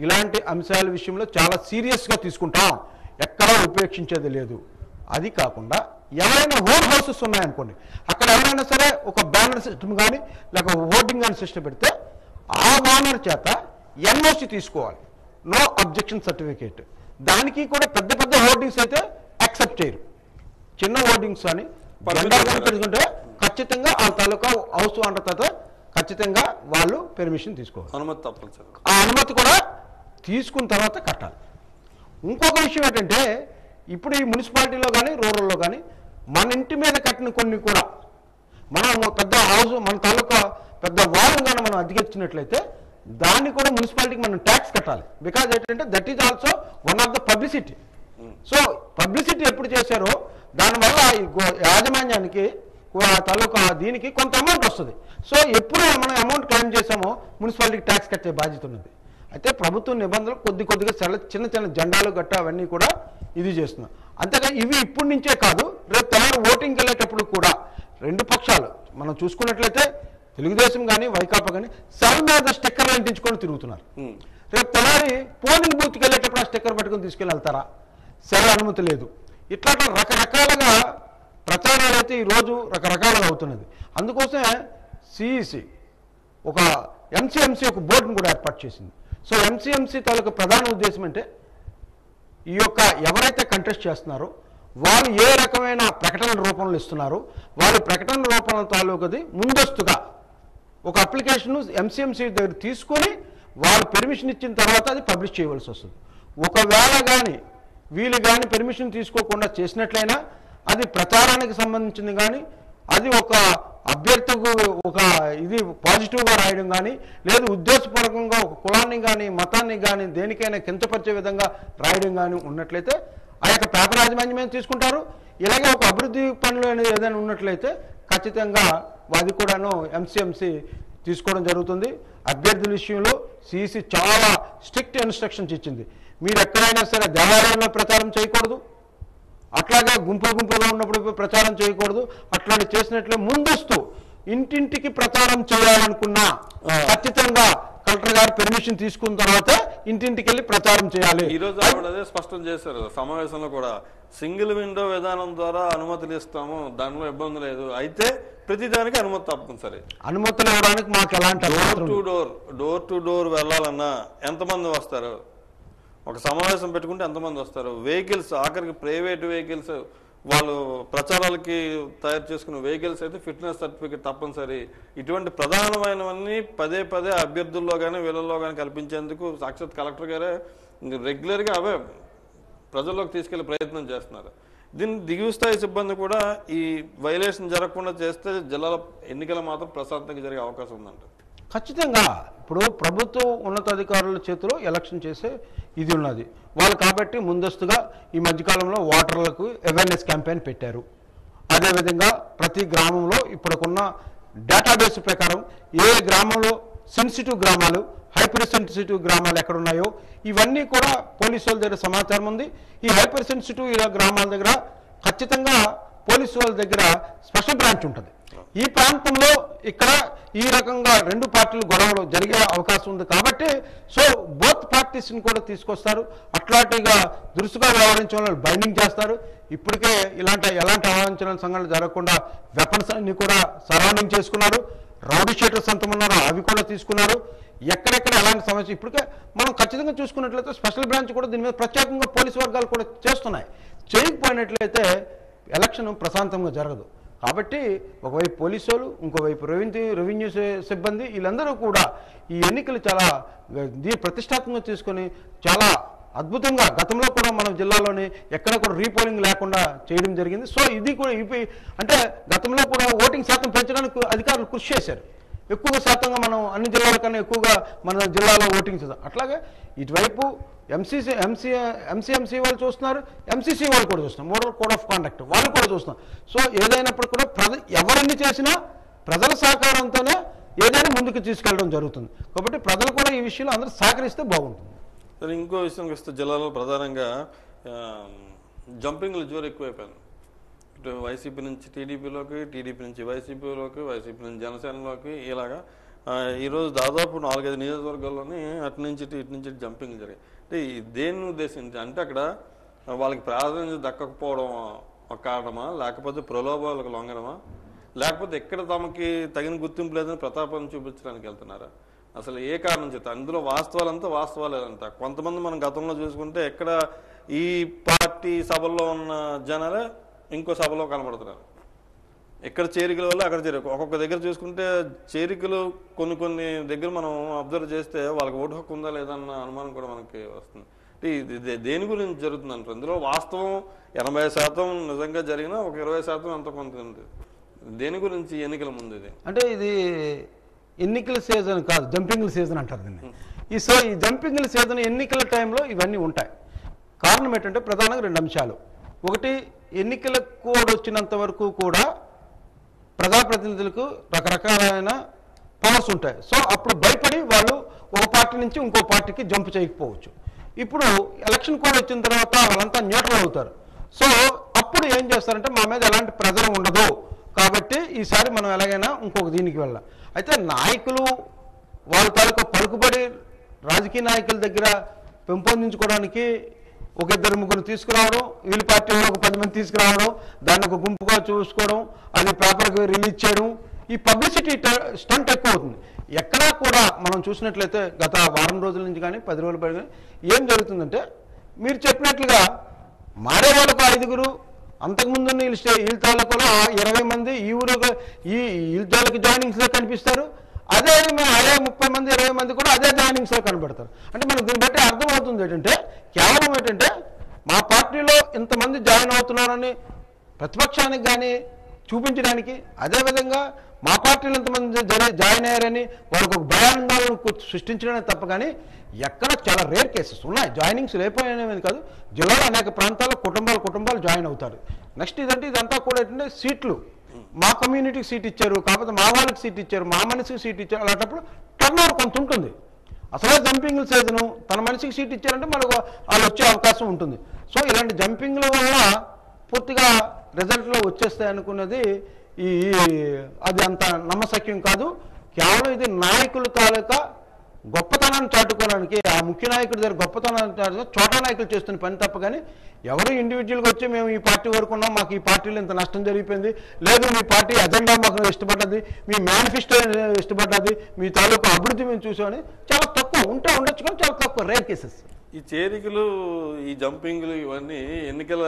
ఇలాంటి అంశాల విషయంలో చాలా సీరియస్గా తీసుకుంటాం, ఎక్కడా ఉపేక్షించేది లేదు. అది కాకుండా ఎవరైనా ఓన్ హౌసెస్ ఉన్నాయనుకోండి, అక్కడ ఎవరైనా సరే ఒక బ్యానర్ సిస్టమ్ కానీ లేక ఓటింగ్ కానీ సిస్టమ్ పెడితే ఆ ఓనర్ చేత ఎన్ఓసి తీసుకోవాలి, నో అబ్జెక్షన్ సర్టిఫికేట్. దానికి కూడా పెద్ద పెద్ద హోర్డింగ్స్ అయితే యాక్సెప్ట్ చేయరు. చిన్న హోర్డింగ్స్ అని పెట్టుకుంటే ఖచ్చితంగా ఆ తాలూకా హౌస్ ఓనర్ చేత ఖచ్చితంగా వాళ్ళు పెర్మిషన్ తీసుకోవాలి. అనుమతి తప్పనిసరి. ఆ అనుమతి కూడా తీసుకున్న తర్వాత కట్టాలి. ఇంకొక విషయం ఏంటంటే ఇప్పుడు ఈ మున్సిపాలిటీలో కానీ రూరల్లో కానీ మన ఇంటి మీద కట్టిన కొన్ని కూడా మనం పెద్ద హౌస్, మన తాలూకా పెద్ద వాల్ కానీ మనం అద్దెకిచ్చినట్లయితే దాన్ని కూడా మున్సిపాలిటీకి మనం ట్యాక్స్ కట్టాలి. బికాజ్ ఏంటంటే that is also one of the publicity. So publicity ఎప్పుడు చేశారో దానివల్ల ఈ యాజమాన్యానికి తాలూకా దీనికి కొంత అమౌంట్ వస్తుంది. సో ఎప్పుడు మనం అమౌంట్ క్లెయిమ్ చేసామో మున్సిపాలిటీకి ట్యాక్స్ కట్టే బాధ్యత ఉన్నది. అయితే ప్రభుత్వ నిబంధనలు కొద్దిగా చిన్న చిన్న జెండాలు గట్ట అవన్నీ కూడా ఇది చేస్తున్నాం. అంతేగా ఇవి ఇప్పటి నుంచే కాదు, రేపు తెల్లారి ఓటింగ్కి వెళ్ళేటప్పుడు కూడా 2 పక్షాలు మనం చూసుకున్నట్లయితే తెలుగుదేశం కానీ వైకాపా కానీ సెల్ మీద స్టిక్కర్లు అంటించుకొని తిరుగుతున్నారు. రేపు తెల్లారి పోలింగ్ బూత్కి వెళ్ళేటప్పుడు ఆ స్టిక్కర్ పట్టుకొని తీసుకెళ్ళి వెళ్తారా? సెల్ అనుమతి లేదు. ఇట్లా రకరకాలుగా ప్రచారాలు అయితే ఈరోజు రకరకాలుగా అవుతున్నది. అందుకోసమే సిఈసి ఒక ఎంసీఎంసీ ఒక బోర్డును కూడా ఏర్పాటు చేసింది. సో ఎంసీఎంసీ తాలూకా ప్రధాన ఉద్దేశం అంటే ఈ యొక్క ఎవరైతే కంటెస్ట్ చేస్తున్నారో వాళ్ళు ఏ రకమైన ప్రకటన రూపంలో ఇస్తున్నారు, వాళ్ళు ప్రకటన రూపంలో తాలూకది ముందస్తుగా ఒక అప్లికేషన్ ఎంసీఎంసీ దగ్గర తీసుకొని వాళ్ళు పెర్మిషన్ ఇచ్చిన తర్వాత అది పబ్లిష్ చేయవలసి వస్తుంది. ఒకవేళ కానీ వీళ్ళు కానీ పెర్మిషన్ తీసుకోకుండా చేసినట్లయినా అది ప్రచారానికి సంబంధించింది కానీ అది ఒక అభ్యర్థికు ఒక ఇది పాజిటివ్గా రాయడం కానీ లేదు ఉద్దేశపూర్వకంగా ఒక కులాన్ని కానీ మతాన్ని కానీ దేనికైనా కించపరిచే విధంగా రాయడం కానీ ఉన్నట్లయితే ఆ యొక్క పేపర్ యాజమాన్యం తీసుకుంటారు. ఇలాగే ఒక అభివృద్ధి పనులు అనేది ఏదైనా ఉన్నట్లయితే ఖచ్చితంగా అది కూడాను ఎంసీఎంసీ తీసుకోవడం జరుగుతుంది. అభ్యర్థుల విషయంలో సిఈసి చాలా స్ట్రిక్ట్ ఇన్స్ట్రక్షన్స్ ఇచ్చింది. మీరు ఎక్కడైనా సరే దేవాలయంలో ప్రచారం చేయకూడదు, అట్లాగే గుంపులుగా ఉన్నప్పుడు ప్రచారం చేయకూడదు. అట్లాంటి చేసినట్లే ముందస్తు ఇంటింటికి ప్రచారం చేయాలనుకున్నా ఖచ్చితంగా కలెక్టర్ గారు పెర్మిషన్ తీసుకున్న తర్వాత ఇంటింటికి వెళ్ళి ప్రచారం చేయాలి. ఈ రోజు అదే స్పష్టం చేశారు సమావేశంలో కూడా, సింగిల్ విండో విధానం ద్వారా అనుమతులు ఇస్తాము, దానిలో ఇబ్బంది లేదు, అయితే ప్రతిదానికి అనుమతి తప్పనిసరి. అనుమతులు ఇవ్వడానికి మాకు ఎలాంటి డోర్ టు డోర్ వెళ్ళాలన్నా ఎంతమంది వస్తారు? ఒక సమావేశం పెట్టుకుంటే ఎంతమంది వస్తారు? వెహికల్స్ ఆఖరికి ప్రైవేట్ వెహికల్స్ వాళ్ళు ప్రచారాలకి తయారు చేసుకున్న వెహికల్స్ అయితే ఫిట్నెస్ సర్టిఫికేట్ తప్పనిసరి. ఇటువంటి ప్రధానమైనవన్నీ పదే పదే అభ్యర్థుల్లో కానీ వీళ్ళల్లో కానీ కల్పించేందుకు సాక్షాత్ కలెక్టర్ గారే రెగ్యులర్గా అవే ప్రజల్లోకి తీసుకెళ్లే ప్రయత్నం చేస్తున్నారు. దీన్ని దిగువ స్థాయి సిబ్బంది కూడా ఈ వైలేషన్ జరగకుండా చేస్తే జిల్లాల ఎన్నికలు మాత్రం ప్రశాంతంగా జరిగే అవకాశం ఉందంట. ఖచ్చితంగా ఇప్పుడు ప్రభుత్వ ఉన్నతాధికారుల చేతిలో ఎలక్షన్ చేసే ఇది ఉన్నది వాళ్ళు, కాబట్టి ముందస్తుగా ఈ మధ్యకాలంలో ఓటర్లకు అవేర్నెస్ క్యాంపెయిన్ పెట్టారు. అదేవిధంగా ప్రతి గ్రామంలో ఇప్పటికున్న డేటాబేస్ ప్రకారం ఏ గ్రామంలో సెన్సిటివ్ గ్రామాలు, హైపర్ సెన్సిటివ్ గ్రామాలు ఎక్కడున్నాయో ఇవన్నీ కూడా పోలీసు వాళ్ళ దగ్గర సమాచారం ఉంది. ఈ హైపర్ సెన్సిటివ్ గ్రామాల దగ్గర ఖచ్చితంగా పోలీసు వాళ్ళ దగ్గర స్పెషల్ బ్రాంచ్ ఉంటుంది. ఈ ప్రాంతంలో ఇక్కడ ఈ రకంగా రెండు పార్టీలు గొడవలు జరిగే అవకాశం ఉంది కాబట్టి సో బోత్ పార్టీస్ని కూడా తీసుకొస్తారు. అట్లాంటిగా దురుసుగా వ్యవహరించే వాళ్ళు బైండింగ్ చేస్తారు. ఇప్పటికే ఎలాంటి అవాంఛనీయ సంఘటనలు జరగకుండా వెపన్స్ అన్ని కూడా సరౌండింగ్ చేసుకున్నారు. రౌడీ షీటర్స్ అంతమన్నారు, అవి కూడా తీసుకున్నారు. ఎక్కడెక్కడ ఎలాంటి సమస్య ఇప్పటికే మనం ఖచ్చితంగా చూసుకున్నట్లయితే స్పెషల్ బ్రాంచ్ కూడా దీని మీద ప్రత్యేకంగా పోలీసు వర్గాలు కూడా చేస్తున్నాయి. చేయకపోయినట్లయితే ఎలక్షన్ ప్రశాంతంగా జరగదు. కాబట్టి ఒకవైపు పోలీసు వాళ్ళు, ఇంకోవైపు రెవెన్యూ సిబ్బంది వీళ్ళందరూ కూడా ఈ ఎన్నికలు చాలా ప్రతిష్టాత్మకంగా తీసుకొని చాలా అద్భుతంగా గతంలో కూడా మన జిల్లాలోని ఎక్కడ కూడా రీపోలింగ్ లేకుండా చేయడం జరిగింది. సో ఇది కూడా అంటే గతంలో కూడా ఓటింగ్ శాతం పెంచడానికి అధికారులు కృషి చేశారు. ఎక్కువ శాతంగా మనం అన్ని జిల్లాల కన్నా ఎక్కువగా మన జిల్లాలో ఓటింగ్ చేద్దాం. అట్లాగే ఇటువైపు ఎంసీఎంసీ వాళ్ళు చూస్తున్నారు, ఎంసీసీ వాళ్ళు కూడా చూస్తున్నారు, మోడల్ కోడ్ ఆఫ్ కాండక్ట్ వాళ్ళు కూడా చూస్తున్నారు. సో ఏదైనప్పుడు కూడా ఎవరన్నీ చేసినా ప్రజల సహకారంతోనే ఏదైనా ముందుకు తీసుకెళ్ళడం జరుగుతుంది. కాబట్టి ప్రజలు కూడా ఈ విషయంలో అందరూ సహకరిస్తే బాగుంటుంది. సరే, ఇంకో విషయానికి వస్తే జిల్లాలో ప్రధానంగా జంపింగ్లు జోరు ఎక్కువైపోయింది. ఇటు వైసీపీ నుంచి టీడీపీలోకి, టీడీపీ నుంచి వైసీపీలోకి, వైసీపీ నుంచి జనసేనలోకి ఇలాగా ఈరోజు దాదాపు 4-5 నియోజకవర్గాల్లోని అటు నుంచి ఇటు నుంచి జంపింగ్ జరిగాయి. అంటే దేన్ని ఉద్దేశించి అంటే అక్కడ వాళ్ళకి ప్రాధాన్యత దక్కకపోవడం ఒక కారణమా, లేకపోతే ప్రలోభాలకు లొంగడమా, లేకపోతే ఎక్కడ తమకి తగిన గుర్తింపు లేదని ప్రతాపం చూపించడానికి వెళ్తున్నారా? అసలు ఏ కారణం చేత? అందులో వాస్తవాలంతా వాస్తవాలేదంతా. కొంతమంది మనం గతంలో చూసుకుంటే ఎక్కడ ఈ పార్టీ సభల్లో ఉన్న జనాలే ఇంకో సభలో కనబడుతున్నారు. ఎక్కడ చేరికల వల్ల అక్కడ చేరిక. ఒక్కొక్క దగ్గర చూసుకుంటే చేరికలు కొన్ని దగ్గర మనం అబ్జర్వ్ చేస్తే వాళ్ళకి ఓటు హక్కు ఉందా లేదా అన్న అనుమానం కూడా మనకి వస్తుంది. ఇది దేని గురించి జరుగుతుంది అంటారు? ఇందులో వాస్తవం 80% నిజంగా జరిగినా ఒక 20% అంత కొంత ఉంది. దేని గురించి ఎన్నికల ముందు ఇది? అంటే ఇది ఎన్నికల సీజన్ కాదు, జంపింగ్ల సీజన్ అంటారు దీన్ని. ఈ జంపింగ్ల సీజన్ ఎన్నికల టైంలో ఇవన్నీ ఉంటాయి. కారణం ఏంటంటే ప్రధానంగా 2 అంశాలు. ఒకటి, ఎన్నికల కోడ్ వచ్చినంత వరకు కూడా ప్రజాప్రతినిధులకు రకరకాలైన పవర్స్ ఉంటాయి. సో అప్పుడు భయపడి వాళ్ళు ఒక పార్టీ నుంచి ఇంకో పార్టీకి జంప్ చేయకపోవచ్చు. ఇప్పుడు ఎలక్షన్ కోడ్ వచ్చిన తర్వాత వాళ్ళంతా న్యూట్రల్ అవుతారు. సో అప్పుడు ఏం చేస్తారంటే మా మీద ఎలాంటి ప్రెజర్ ఉండదు కాబట్టి ఈసారి మనం ఎలాగైనా ఇంకొక దీనికి వెళ్ళాం. అయితే నాయకులు వాళ్ళ తాలూకా పలుకుబడి రాజకీయ నాయకుల దగ్గర పెంపొందించుకోవడానికి 1-2-3 తీసుకురావడం, వీళ్ళ పార్టీ ఒక 10 మంది తీసుకురావడం, దాన్ని ఒక గుంపుగా చూసుకోవడం, అది పేపర్కి రిలీజ్ చేయడం, ఈ పబ్లిసిటీ స్టంట్ ఎక్కువ అవుతుంది. ఎక్కడా కూడా మనం చూసినట్లయితే గత వారం రోజుల నుంచి కానీ 10 రోజుల పైన ఏం జరుగుతుందంటే మీరు చెప్పినట్లుగా మారే వాళ్ళకు 5గురు, అంతకుముందు వీళ్ళ తాలూకాలో 20 మంది ఈ ఊరు వీళ్ళ తాలూకు జాయినింగ్స్లో కనిపిస్తారు. అదే 30 మంది 20 మంది కూడా అదే జాయినింగ్స్లో కనబడతారు. అంటే మనకు దీన్ని బట్టి అర్థమవుతుంది ఏంటంటే కేవలం ఏంటంటే మా పార్టీలో ఇంతమంది జాయిన్ అవుతున్నారని ప్రతిపక్షానికి కానీ చూపించడానికి, అదేవిధంగా మా పార్టీలో ఇంతమంది జాయిన్ అయ్యారని వాళ్ళకు ఒక భయాందోళన సృష్టించడమే తప్ప కానీ ఎక్కడ చాలా రేర్ కేసెస్ ఉన్నాయి. జాయినింగ్స్ లేకపోయినవి కాదు, జిల్లాలో అనేక ప్రాంతాల్లో కుటుంబాలు జాయిన్ అవుతారు. నెక్స్ట్ ఇదంతా కూడా ఏంటంటే సీట్లు మా కమ్యూనిటీకి సీట్ ఇచ్చారు, కాకపోతే మా వాళ్ళకి సీట్ ఇచ్చారు, మా మనిషికి సీట్ ఇచ్చారు, అలాంటప్పుడు టర్న్ ఓవర్ కొంత ఉంటుంది. అసలే జంపింగ్ల సీజను, తన మనిషికి సీట్ ఇచ్చారంటే మనకు వాళ్ళు వచ్చే అవకాశం ఉంటుంది. సో ఇలాంటి జంపింగ్ల వల్ల పూర్తిగా రిజల్ట్లో వచ్చేస్తాయి అనుకున్నది అది అంత నమ్మశక్యం కాదు. కేవలం ఇది నాయకుల తాలూకా గొప్పతనాన్ని చాటుకోవడానికి, ఆ ముఖ్య నాయకుడి దగ్గర గొప్పతనాన్ని చోటా నాయకులు చేస్తున్న పని తప్ప కానీ ఎవరు ఇండివిజువల్గా వచ్చి మేము ఈ పార్టీ వరకు ఉన్నాం, మాకు ఈ పార్టీలో ఇంత నష్టం జరిగిపోయింది, లేదు మీ పార్టీ ఎజెండా మాకు ఇష్టపడ్డది, మీ మేనిఫెస్టో ఇష్టపడ్డది, మీ తాలూకా అభివృద్ధి మేము చూసామని చాలా తక్కువ ఉండొచ్చు కానీ చాలా తక్కువ రేర్ కేసెస్. ఈ చేరికలు, ఈ జంపింగ్లు ఇవన్నీ ఎన్నికల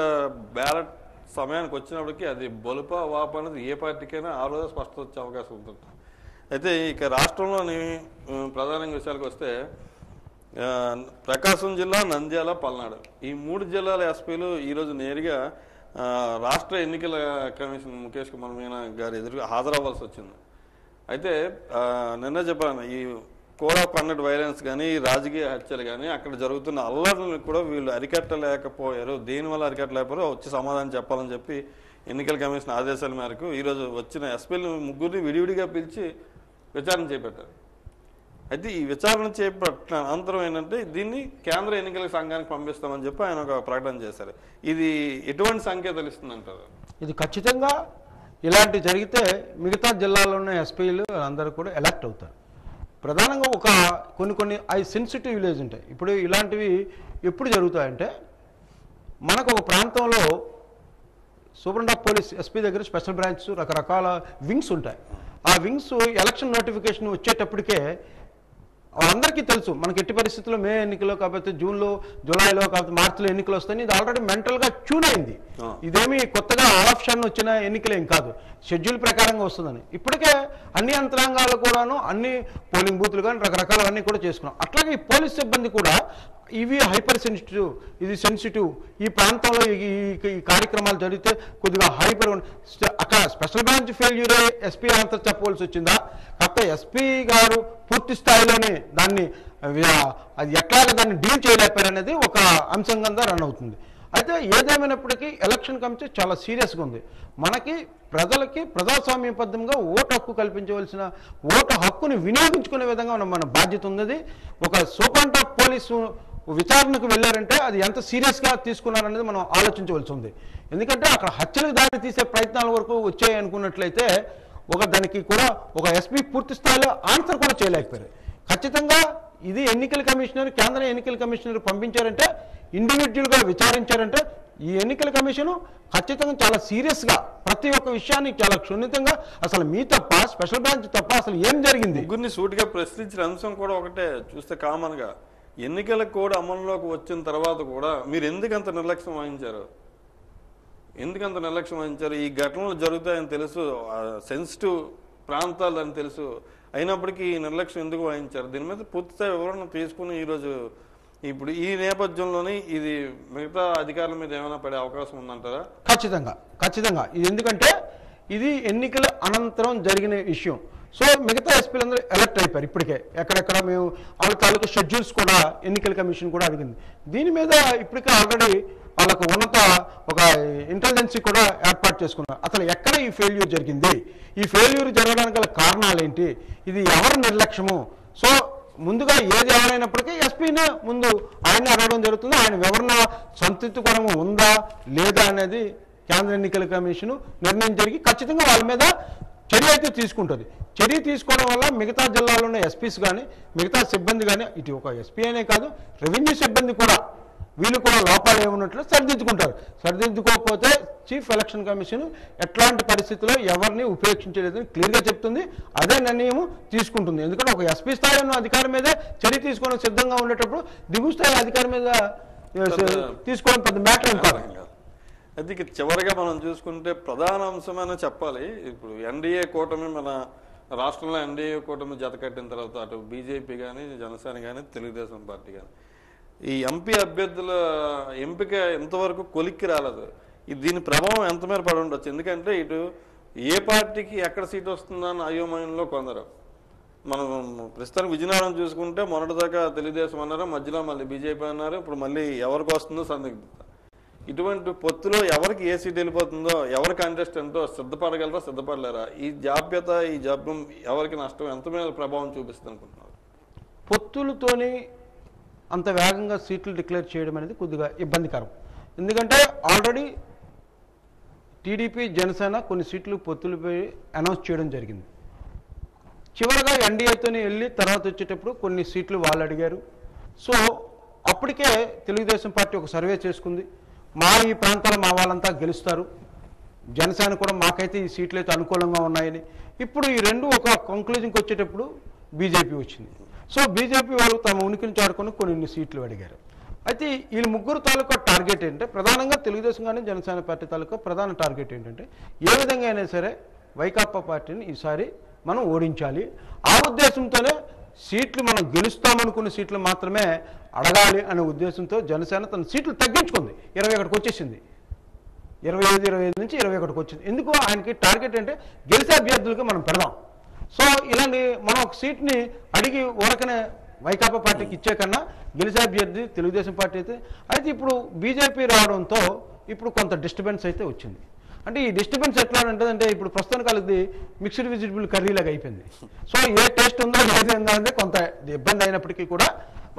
బ్యాలెట్ సమయానికి వచ్చినప్పటికీ అది బొలుప వాప అనేది ఏ పార్టీకైనా ఆ రోజు స్పష్టత వచ్చే అవకాశం ఉంటుంది. అయితే ఇక రాష్ట్రంలోని ప్రధానంగా విషయాలకు వస్తే ప్రకాశం జిల్లా, నంద్యాల, పల్నాడు ఈ 3 జిల్లాల ఎస్పీలు ఈరోజు నేరుగా రాష్ట్ర ఎన్నికల కమిషన్ ముఖేష్ కుమార్ మీనా గారి ఎదురుగా హాజరవ్వాల్సి వచ్చింది. అయితే నిన్న చెప్పాను, ఈ కోడ్ ఆఫ్ కండక్ట్ వైలెన్స్ కానీ రాజకీయ హత్యలు కానీ అక్కడ జరుగుతున్న అల్లర్లను కూడా వీళ్ళు అరికట్టలేకపోయారు. దేనివల్ల అరికట్టలేకపోయారు వచ్చి సమాధానం చెప్పాలని చెప్పి ఎన్నికల కమిషన్ ఆదేశాల మేరకు ఈరోజు వచ్చిన ఎస్పీలు 3 విడివిడిగా పిలిచి విచారణ చేపట్టారు. అయితే ఈ విచారణ చేపట్టిన అనంతరం ఏంటంటే దీన్ని కేంద్ర ఎన్నికల సంఘానికి పంపిస్తామని చెప్పి ఆయన ఒక ప్రకటన చేశారు. ఇది ఎటువంటి సంకేతాలు ఇస్తుందంటారు? ఇది ఖచ్చితంగా ఇలాంటి జరిగితే మిగతా జిల్లాలో ఉన్న ఎస్పీలు అందరూ కూడా ఎలక్ట్ అవుతారు. ప్రధానంగా ఒక కొన్ని సెన్సిటివ్ విలేజ్ ఉంటాయి. ఇప్పుడు ఇలాంటివి ఎప్పుడు జరుగుతాయంటే మనకు ఒక ప్రాంతంలో సూపరింటెండెంట్ ఆఫ్ పోలీస్ ఎస్పీ దగ్గర స్పెషల్ బ్రాంచ్ రకరకాల వింగ్స్ ఉంటాయి. ఆ వింగ్స్ ఎలక్షన్ నోటిఫికేషన్ వచ్చేటప్పటికే అందరికీ తెలుసు మనకి ఎట్టి పరిస్థితుల్లో మే ఎన్నికలో కాకపోతే జూన్లో, జూలైలో కాకపోతే మార్చిలో ఎన్నికలు వస్తాయి. ఇది ఆల్రెడీ మెంటల్గా ట్యూన్ అయింది. ఇదేమి కొత్తగా ఆప్షన్ వచ్చిన ఎన్నికలేం కాదు, షెడ్యూల్ ప్రకారంగా వస్తుందని. ఇప్పటికే అన్ని యంత్రాంగాలు కూడాను అన్ని పోలింగ్ బూత్లు కానీ రకరకాలవన్నీ కూడా చేసుకున్నాం. అట్లాగే ఈ పోలీస్ సిబ్బంది కూడా ఇవి హైపర్ సెన్సిటివ్, ఇది సెన్సిటివ్, ఈ ప్రాంతంలో ఈ కార్యక్రమాలు జరిగితే కొద్దిగా హైపర్ అక్కడ special branch failure SP answer చెప్పవలసి వచ్చిందా, కాకపోతే ఎస్పీ గారు పూర్తి స్థాయిలోనే దాన్ని అది ఎట్లాగా దాన్ని డీల్ చేయలేకపోయారు అనేది ఒక అంశంగా రన్ అవుతుంది. అయితే ఏదేమైనప్పటికీ ఎలక్షన్ కమిషన్ చాలా సీరియస్గా ఉంది. మనకి ప్రజలకి ప్రజాస్వామ్యబద్ధంగా ఓటు హక్కు కల్పించవలసిన ఓటు హక్కుని వినియోగించుకునే విధంగా మన బాధ్యత ఉన్నది. ఒక సూపరింటెండెంట్ ఆఫ్ పోలీసు విచారణకు వెళ్ళారంటే అది ఎంత సీరియస్గా తీసుకున్నారనేది మనం ఆలోచించవలసి ఉంది. ఎందుకంటే అక్కడ హత్యలకు దారి తీసే ప్రయత్నాల వరకు వచ్చాయి అనుకున్నట్లయితే దానికి కూడా ఒక ఎస్పీ పూర్తి స్థాయిలో ఆన్సర్ కూడా చేయలేకపోయారు. ఖచ్చితంగా ఇది ఎన్నికల కమిషనర్, కేంద్ర ఎన్నికల కమిషనర్ పంపించారంటే, ఇండివిజువల్గా విచారించారంటే ఈ ఎన్నికల కమిషను ఖచ్చితంగా చాలా సీరియస్గా ప్రతి ఒక్క విషయాన్ని చాలా క్షుణ్ణితంగా అసలు మీ తప్ప, స్పెషల్ బ్రాంచ్ తప్ప అసలు ఏం జరిగింది ముగ్గురిని సూటిగా ప్రశ్నించిన అంశం కూడా ఒకటే చూస్తే కామన్గా ఎన్నికల కోడ్ అమలులోకి వచ్చిన తర్వాత కూడా మీరు ఎందుకంత నిర్లక్ష్యం వహించారు? ఈ ఘటనలు జరుగుతాయని తెలుసు, సెన్సిటివ్ ప్రాంతాలు అని తెలుసు, అయినప్పటికీ ఈ నిర్లక్ష్యం ఎందుకు వహించారు? దీని మీద పూర్తిస్థాయి వివరణ తీసుకుని ఈరోజు ఇప్పుడు ఈ నేపథ్యంలోనే ఇది మిగతా అధికారుల మీద ఏమైనా పడే అవకాశం ఉందంటారా? ఖచ్చితంగా ఇది ఎందుకంటే ఇది ఎన్నికల అనంతరం జరిగిన విషయం. సో మిగతా ఎస్పీలందరూ ఎలక్ట్ అయిపోయారు. ఇప్పటికే ఎక్కడెక్కడ మేము వాళ్ళ తాలూకు షెడ్యూల్స్ కూడా ఎన్నికల కమిషన్ కూడా అడిగింది. దీని మీద ఇప్పటికే ఆల్రెడీ వాళ్ళకు ఉన్నత ఒక ఇంటెలిజెన్సీ కూడా ఏర్పాటు చేసుకున్నారు. అసలు ఎక్కడ ఈ ఫెయిల్యూర్ జరిగింది, ఈ ఫెయిల్యూర్ జరగడానికి గల కారణాలు ఏంటి, ఇది ఎవరి నిర్లక్ష్యము? సో ముందుగా ఏది ఎవరైనప్పటికీ ఎస్పీనే ముందు ఆయన అడగడం జరుగుతుంది. ఆయన వివరణ సంతృప్తికరంగా ఉందా లేదా అనేది కేంద్ర ఎన్నికల కమిషన్ నిర్ణయం జరిగి ఖచ్చితంగా వాళ్ళ మీద చర్య అయితే తీసుకుంటుంది. చర్య తీసుకోవడం వల్ల మిగతా జిల్లాలో ఉన్న ఎస్పీస్ కానీ మిగతా సిబ్బంది కానీ, ఇటు ఒక ఎస్పీ అనే కాదు రెవెన్యూ సిబ్బంది కూడా వీళ్ళు కూడా లోపాలు ఏమున్నట్లు సరిదిద్దుకుంటారు. సరిదిద్దుకోకపోతే చీఫ్ ఎలక్షన్ కమిషన్ ఎట్లాంటి పరిస్థితుల్లో ఎవరిని ఉపేక్షించలేదని క్లియర్గా చెప్తుంది. అదే నిర్ణయం తీసుకుంటుంది. ఎందుకంటే ఒక ఎస్పీ స్థాయి ఉన్న అధికారి మీదే చర్య తీసుకోవడం సిద్ధంగా ఉండేటప్పుడు దిగువ స్థాయి అధికారి మీద తీసుకోవడం పెద్ద మ్యాటర్ ఏం కాదు. అయితే చివరిగా మనం చూసుకుంటే ప్రధాన అంశమైన చెప్పాలి, ఇప్పుడు ఎన్డీఏ కూటమి మన రాష్ట్రంలో ఎన్డీఏ కూటమి జత కట్టిన తర్వాత అటు బీజేపీ కానీ, జనసేన కానీ, తెలుగుదేశం పార్టీ కానీ ఈ ఎంపీ అభ్యర్థుల ఎంపిక ఎంతవరకు కొలిక్కి రాలేదు. దీని ప్రభావం ఎంత మేర పడి ఉండొచ్చు? ఎందుకంటే ఇటు ఏ పార్టీకి ఎక్కడ సీట్ వస్తుందని అయోమయంలో కొందరు. మనం ప్రస్తుతానికి విజయనగరం చూసుకుంటే మొన్నటిదాకా తెలుగుదేశం అన్నారు, మధ్యలో మళ్ళీ బీజేపీ అన్నారు, ఇప్పుడు మళ్ళీ ఎవరికి వస్తుందో సందిగ్ధత. ఇటువంటి పొత్తులో ఎవరికి ఏ సీట్ వెళ్ళిపోతుందో, ఎవరి కంటెస్టెంటో సిద్ధపడగలరా, సిద్ధపడలేరా? ఈ జాప్యత, ఈ జాప్యం ఎవరికి నష్టం, ఎంత మీద ప్రభావం చూపిస్తుంది అనుకుంటున్నారు? పొత్తులతోని అంత వేగంగా సీట్లు డిక్లేర్ చేయడం అనేది కొద్దిగా ఇబ్బందికరం. ఎందుకంటే ఆల్రెడీ టీడీపీ, జనసేన కొన్ని సీట్లు పొత్తులపై అనౌన్స్ చేయడం జరిగింది. చివరగా ఎన్డీఏతోనే వెళ్ళి తర్వాత వచ్చేటప్పుడు కొన్ని సీట్లు వాళ్ళు అడిగారు. సో అప్పటికే తెలుగుదేశం పార్టీ ఒక సర్వే చేసుకుంది, ఈ ప్రాంతాలు మా వాళ్ళంతా గెలుస్తారు, జనసేన కూడా మాకైతే ఈ సీట్లు అయితే అనుకూలంగా ఉన్నాయని. ఇప్పుడు ఈ రెండు ఒక కంక్లూజన్కి వచ్చేటప్పుడు బీజేపీ వచ్చింది. సో బీజేపీ వాళ్ళు తమ ఉనికిని చాడుకొని కొన్ని సీట్లు అడిగారు. అయితే వీళ్ళ ముగ్గురు తాలూకా టార్గెట్ ఏంటంటే ప్రధానంగా తెలుగుదేశం కానీ జనసేన పార్టీ తాలూకా ప్రధాన టార్గెట్ ఏంటంటే ఏ విధంగా అయినా సరే వైకాపా పార్టీని ఈసారి మనం ఓడించాలి. ఆ ఉద్దేశంతోనే సీట్లు మనం గెలుస్తామనుకున్న సీట్లు మాత్రమే అడగాలి అనే ఉద్దేశంతో జనసేన తన సీట్లు తగ్గించుకుంది. 21కి వచ్చేసింది. 25 నుంచి 21కి వచ్చింది. ఎందుకు ఆయనకి టార్గెట్ అంటే గెలిచే అభ్యర్థులకి మనం పెడదాం. సో ఇలాంటి మనం ఒక సీట్ని అడిగి ఊరకనే వైకాపా పార్టీకి ఇచ్చే కన్నా గెలిచే అభ్యర్థి తెలుగుదేశం పార్టీ అయితే ఇప్పుడు బీజేపీ రావడంతో ఇప్పుడు కొంత డిస్టర్బెన్స్ అయితే వచ్చింది. అంటే ఈ డిస్టర్బెన్స్ ఎట్లా ఉంటుందంటే ఇప్పుడు ప్రస్తుతానికి వాళ్ళది మిక్స్డ్ వెజిటబుల్ కర్రీలాగా అయిపోయింది. సో ఏ టేస్ట్ ఉందో లేదు అంటే కొంత ఇబ్బంది అయినప్పటికీ కూడా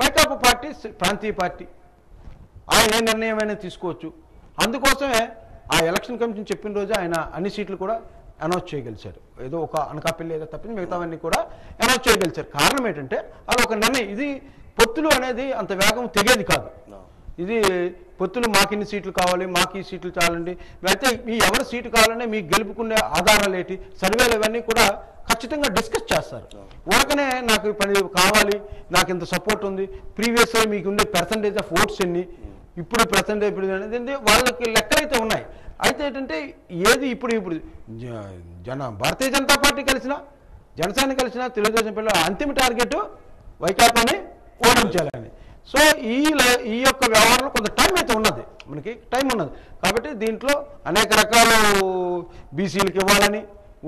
వైకాపా పార్టీ ప్రాంతీయ పార్టీ ఆయన ఏ నిర్ణయమైనా తీసుకోవచ్చు. అందుకోసమే ఆ ఎలక్షన్ కమిషన్ చెప్పిన రోజు ఆయన అన్ని సీట్లు కూడా అనౌన్స్ చేయగలిచారు. ఏదో ఒక అనకాపల్లి ఏదో తప్పించి మిగతావన్నీ కూడా అనౌన్స్ చేయగలిచారు. కారణం ఏంటంటే అది ఒక నిర్ణయం. ఇది పొత్తులు అనేది అంత వేగం తెగేది కాదు. ఇది పొత్తులు మాకిన్ని సీట్లు కావాలి, మాకు ఈ సీట్లు చాలండి, అయితే మీ ఎవరి సీటు కావాలనే మీకు గెలుపుకునే ఆధారాలు ఏంటి, సర్వేలు ఇవన్నీ కూడా ఖచ్చితంగా డిస్కస్ చేస్తారు. ఊరకనే నాకు ఈ పని కావాలి, నాకు ఇంత సపోర్ట్ ఉంది, ప్రీవియస్ మీకు ఉండే పర్సంటేజ్ ఆఫ్ ఓట్స్ ఎన్ని, ఇప్పుడు పర్సంటేజ్ ఇప్పుడు అనేది వాళ్ళకి లెక్కలైతే ఉన్నాయి. అయితే ఏంటంటే ఏది ఇప్పుడు భారతీయ జనతా పార్టీ కలిసినా జనసేన కలిసినా తెలుగుదేశం పిల్లల అంతిమ టార్గెట్ వైకాపాని ఓడించాలని. సో ఈ యొక్క వ్యవహారంలో కొంత టైం అయితే ఉన్నది, మనకి టైం ఉన్నది. కాబట్టి దీంట్లో అనేక రకాల బీసీలకు ఇవ్వాలని,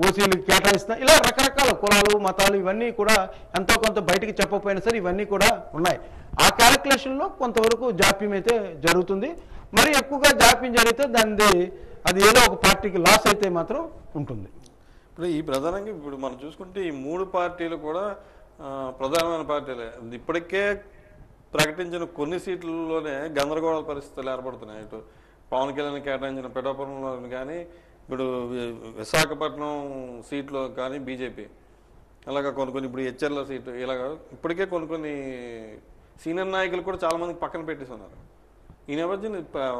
ఓసీలకు కేటాయిస్తున్నా, ఇలా రకరకాల కులాలు మతాలు ఇవన్నీ కూడా ఎంతో కొంత బయటికి చెప్పకపోయినా సరే ఇవన్నీ కూడా ఉన్నాయి. ఆ క్యాలిక్యులేషన్లో కొంతవరకు జాప్యం అయితే జరుగుతుంది. మరి ఎక్కువగా జాప్యం జరిగితే అది ఏదో ఒక పార్టీకి లాస్ అయితే మాత్రం ఉంటుంది. ఇప్పుడు ఈ ప్రధానంగా ఇప్పుడు మనం చూసుకుంటే ఈ మూడు పార్టీలు కూడా ప్రధానమైన పార్టీలే. ఇప్పటికే ప్రకటించిన కొన్ని సీట్లలోనే గందరగోళ పరిస్థితులు ఏర్పడుతున్నాయి. ఇటు పవన్ కళ్యాణ్ కేటాయించిన పిఠాపురంలో కానీ, ఇప్పుడు విశాఖపట్నం సీట్లో కానీ బీజేపీ, అలాగా కొన్ని ఇప్పుడు హెచ్ఆర్ల సీటు, ఇలాగా ఇప్పటికే కొన్ని సీనియర్ నాయకులు కూడా చాలా మందికి పక్కన పెట్టేస్తున్నారు. ఈ నేపథ్యం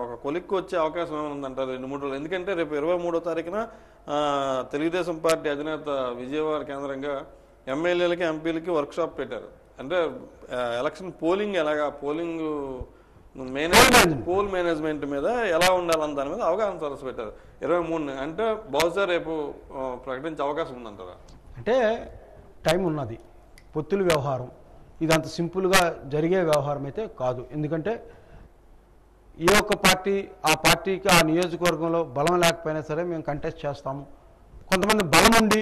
ఒక కొలిక్కు వచ్చే అవకాశం ఏమైనా ఉందంటారు 2-3 రోజులు? ఎందుకంటే రేపు 23వ తారీఖున తెలుగుదేశం పార్టీ అధినేత విజయవాడ కేంద్రంగా ఎమ్మెల్యేలకి ఎంపీలకి వర్క్షాప్ పెట్టారు. అంటే ఎలక్షన్ పోలింగ్ ఎలాగా, పోల్ మేనేజ్మెంట్ మీద ఎలా ఉండాలని దాని మీద అవగాహన సదస్సు పెట్టారు 23ని. అంటే బహుశా రేపు ప్రకటించే అవకాశం ఉందంటారా? అంటే టైం ఉన్నది. పొత్తుల వ్యవహారం ఇది అంత సింపుల్గా జరిగే వ్యవహారం అయితే కాదు. ఎందుకంటే ఏ ఒక్క పార్టీ ఆ పార్టీకి ఆ నియోజకవర్గంలో బలం లేకపోయినా సరే మేము కంటెస్ట్ చేస్తాము. కొంతమంది బలం ఉండి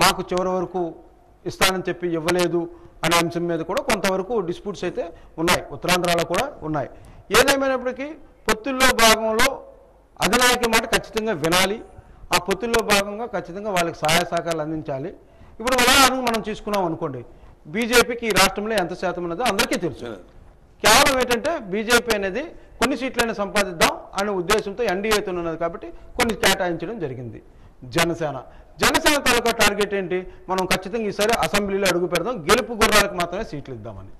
మాకు చివరి వరకు ఇస్తానని చెప్పి ఇవ్వలేదు అనే అంశం మీద కూడా కొంతవరకు డిస్ప్యూట్స్ అయితే ఉన్నాయి, ఉత్తరాంధ్రలో కూడా ఉన్నాయి. ఏదేమైనప్పటికీ పొత్తుల్లో భాగంలో అధినాయకుల మాట ఖచ్చితంగా వినాలి. ఆ పొత్తుల్లో భాగంగా ఖచ్చితంగా వాళ్ళకి సహాయ సహకారాలు అందించాలి. ఇప్పుడు ఉదాహరణకు మనం తీసుకున్నాం అనుకోండి, బీజేపీకి ఈ రాష్ట్రంలో ఎంత శాతం ఉన్నదో అందరికీ తెలుసు. కేవలం ఏంటంటే బీజేపీ అనేది కొన్ని సీట్లైనా సంపాదిద్దాం అనే ఉద్దేశంతో ఎన్డీఏతో ఉన్నది కాబట్టి కొన్ని కేటాయించడం జరిగింది. జనసేన తాలూకా టార్గెట్ ఏంటి, మనం ఖచ్చితంగా ఈసారి అసెంబ్లీలో అడుగు పెడదాం, గెలుపు గుర్రాలకు మాత్రమే సీట్లు ఇద్దామని.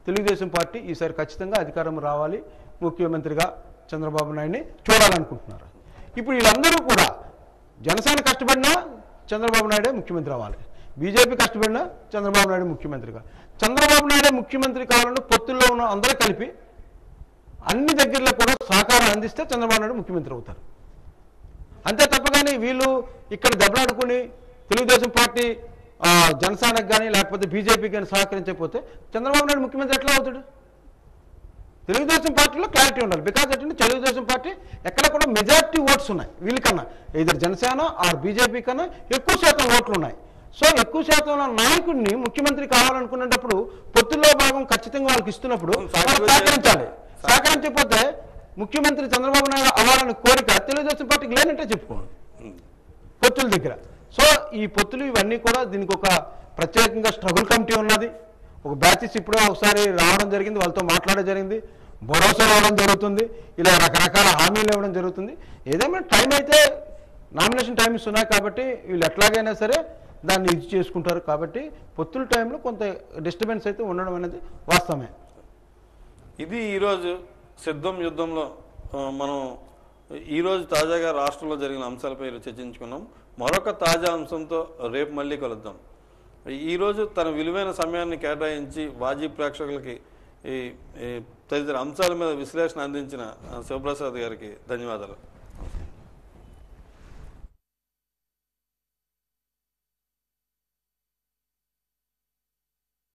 తెలుగుదేశం పార్టీ ఈసారి ఖచ్చితంగా అధికారం రావాలి, ముఖ్యమంత్రిగా చంద్రబాబు నాయుడిని చూడాలనుకుంటున్నారు. ఇప్పుడు వీళ్ళందరూ కూడా జనసేన కష్టపడినా చంద్రబాబు నాయుడే ముఖ్యమంత్రి అవ్వాలి, బీజేపీ కష్టపడినా చంద్రబాబు నాయుడు ముఖ్యమంత్రిగా. చంద్రబాబు నాయుడే ముఖ్యమంత్రి కావాలంటే పొత్తుల్లో ఉన్న అందరూ కలిపి అన్ని దగ్గరలో కూడా సహకారం అందిస్తే చంద్రబాబు నాయుడు ముఖ్యమంత్రి అవుతారు. అంతే తప్పగానే వీళ్ళు ఇక్కడ దెబ్బలాడుకుని తెలుగుదేశం పార్టీ జనసేనకు కానీ లేకపోతే బీజేపీకి కానీ సహకరించకపోతే చంద్రబాబు నాయుడు ముఖ్యమంత్రి ఎట్లా అవుతాడు? తెలుగుదేశం పార్టీలో క్లారిటీ ఉండాలి. బికాజ్ ఏంటంటే తెలుగుదేశం పార్టీ ఎక్కడ కూడా మెజారిటీ ఓట్స్ ఉన్నాయి, వీళ్ళకన్నా ఇద్దరు జనసేన ఆర్ బీజేపీ కన్నా ఎక్కువ శాతం ఓట్లు ఉన్నాయి. సో ఎక్కువ శాతం నాయకుడిని ముఖ్యమంత్రి కావాలనుకునేటప్పుడు పొత్తుల్లో భాగం ఖచ్చితంగా వాళ్ళకి ఇస్తున్నప్పుడు సహకరించాలి. సహకరించకపోతే ముఖ్యమంత్రి చంద్రబాబు నాయుడు అవ్వాలని కోరిక తెలుగుదేశం పార్టీకి లేనంటే చెప్పుకోండి పొత్తుల దగ్గర. సో ఈ పొత్తులు ఇవన్నీ కూడా దీనికి ఒక ప్రత్యేకంగా స్ట్రగుల్ కమిటీ ఉన్నది. ఒక బ్యాచెస్ ఇప్పుడే ఒకసారి రావడం జరిగింది, వాళ్ళతో మాట్లాడడం జరిగింది, భరోసా రావడం జరుగుతుంది, ఇలా రకరకాల హామీలు ఇవ్వడం జరుగుతుంది. ఏదేమైనా టైం అయితే నామినేషన్ టైం ఇస్తున్నాయి కాబట్టి వీళ్ళు ఎట్లాగైనా సరే దాన్ని ఇది చేసుకుంటారు. కాబట్టి పొత్తుల టైంలో కొంత డిస్టర్బెన్స్ అయితే ఉండడం అనేది వాస్తవమే. ఇది ఈరోజు సిద్ధం యుద్ధంలో మనం ఈరోజు తాజాగా రాష్ట్రంలో జరిగిన అంశాలపై చర్చించుకున్నాం. మరొక తాజా అంశంతో రేపు మళ్ళీ కలుద్దాం. ఈరోజు తన విలువైన సమయాన్ని కేటాయించి వాజీ ప్రేక్షకులకి తదితర అంశాల మీద విశ్లేషణ అందించిన శివప్రసాద్ గారికి ధన్యవాదాలు.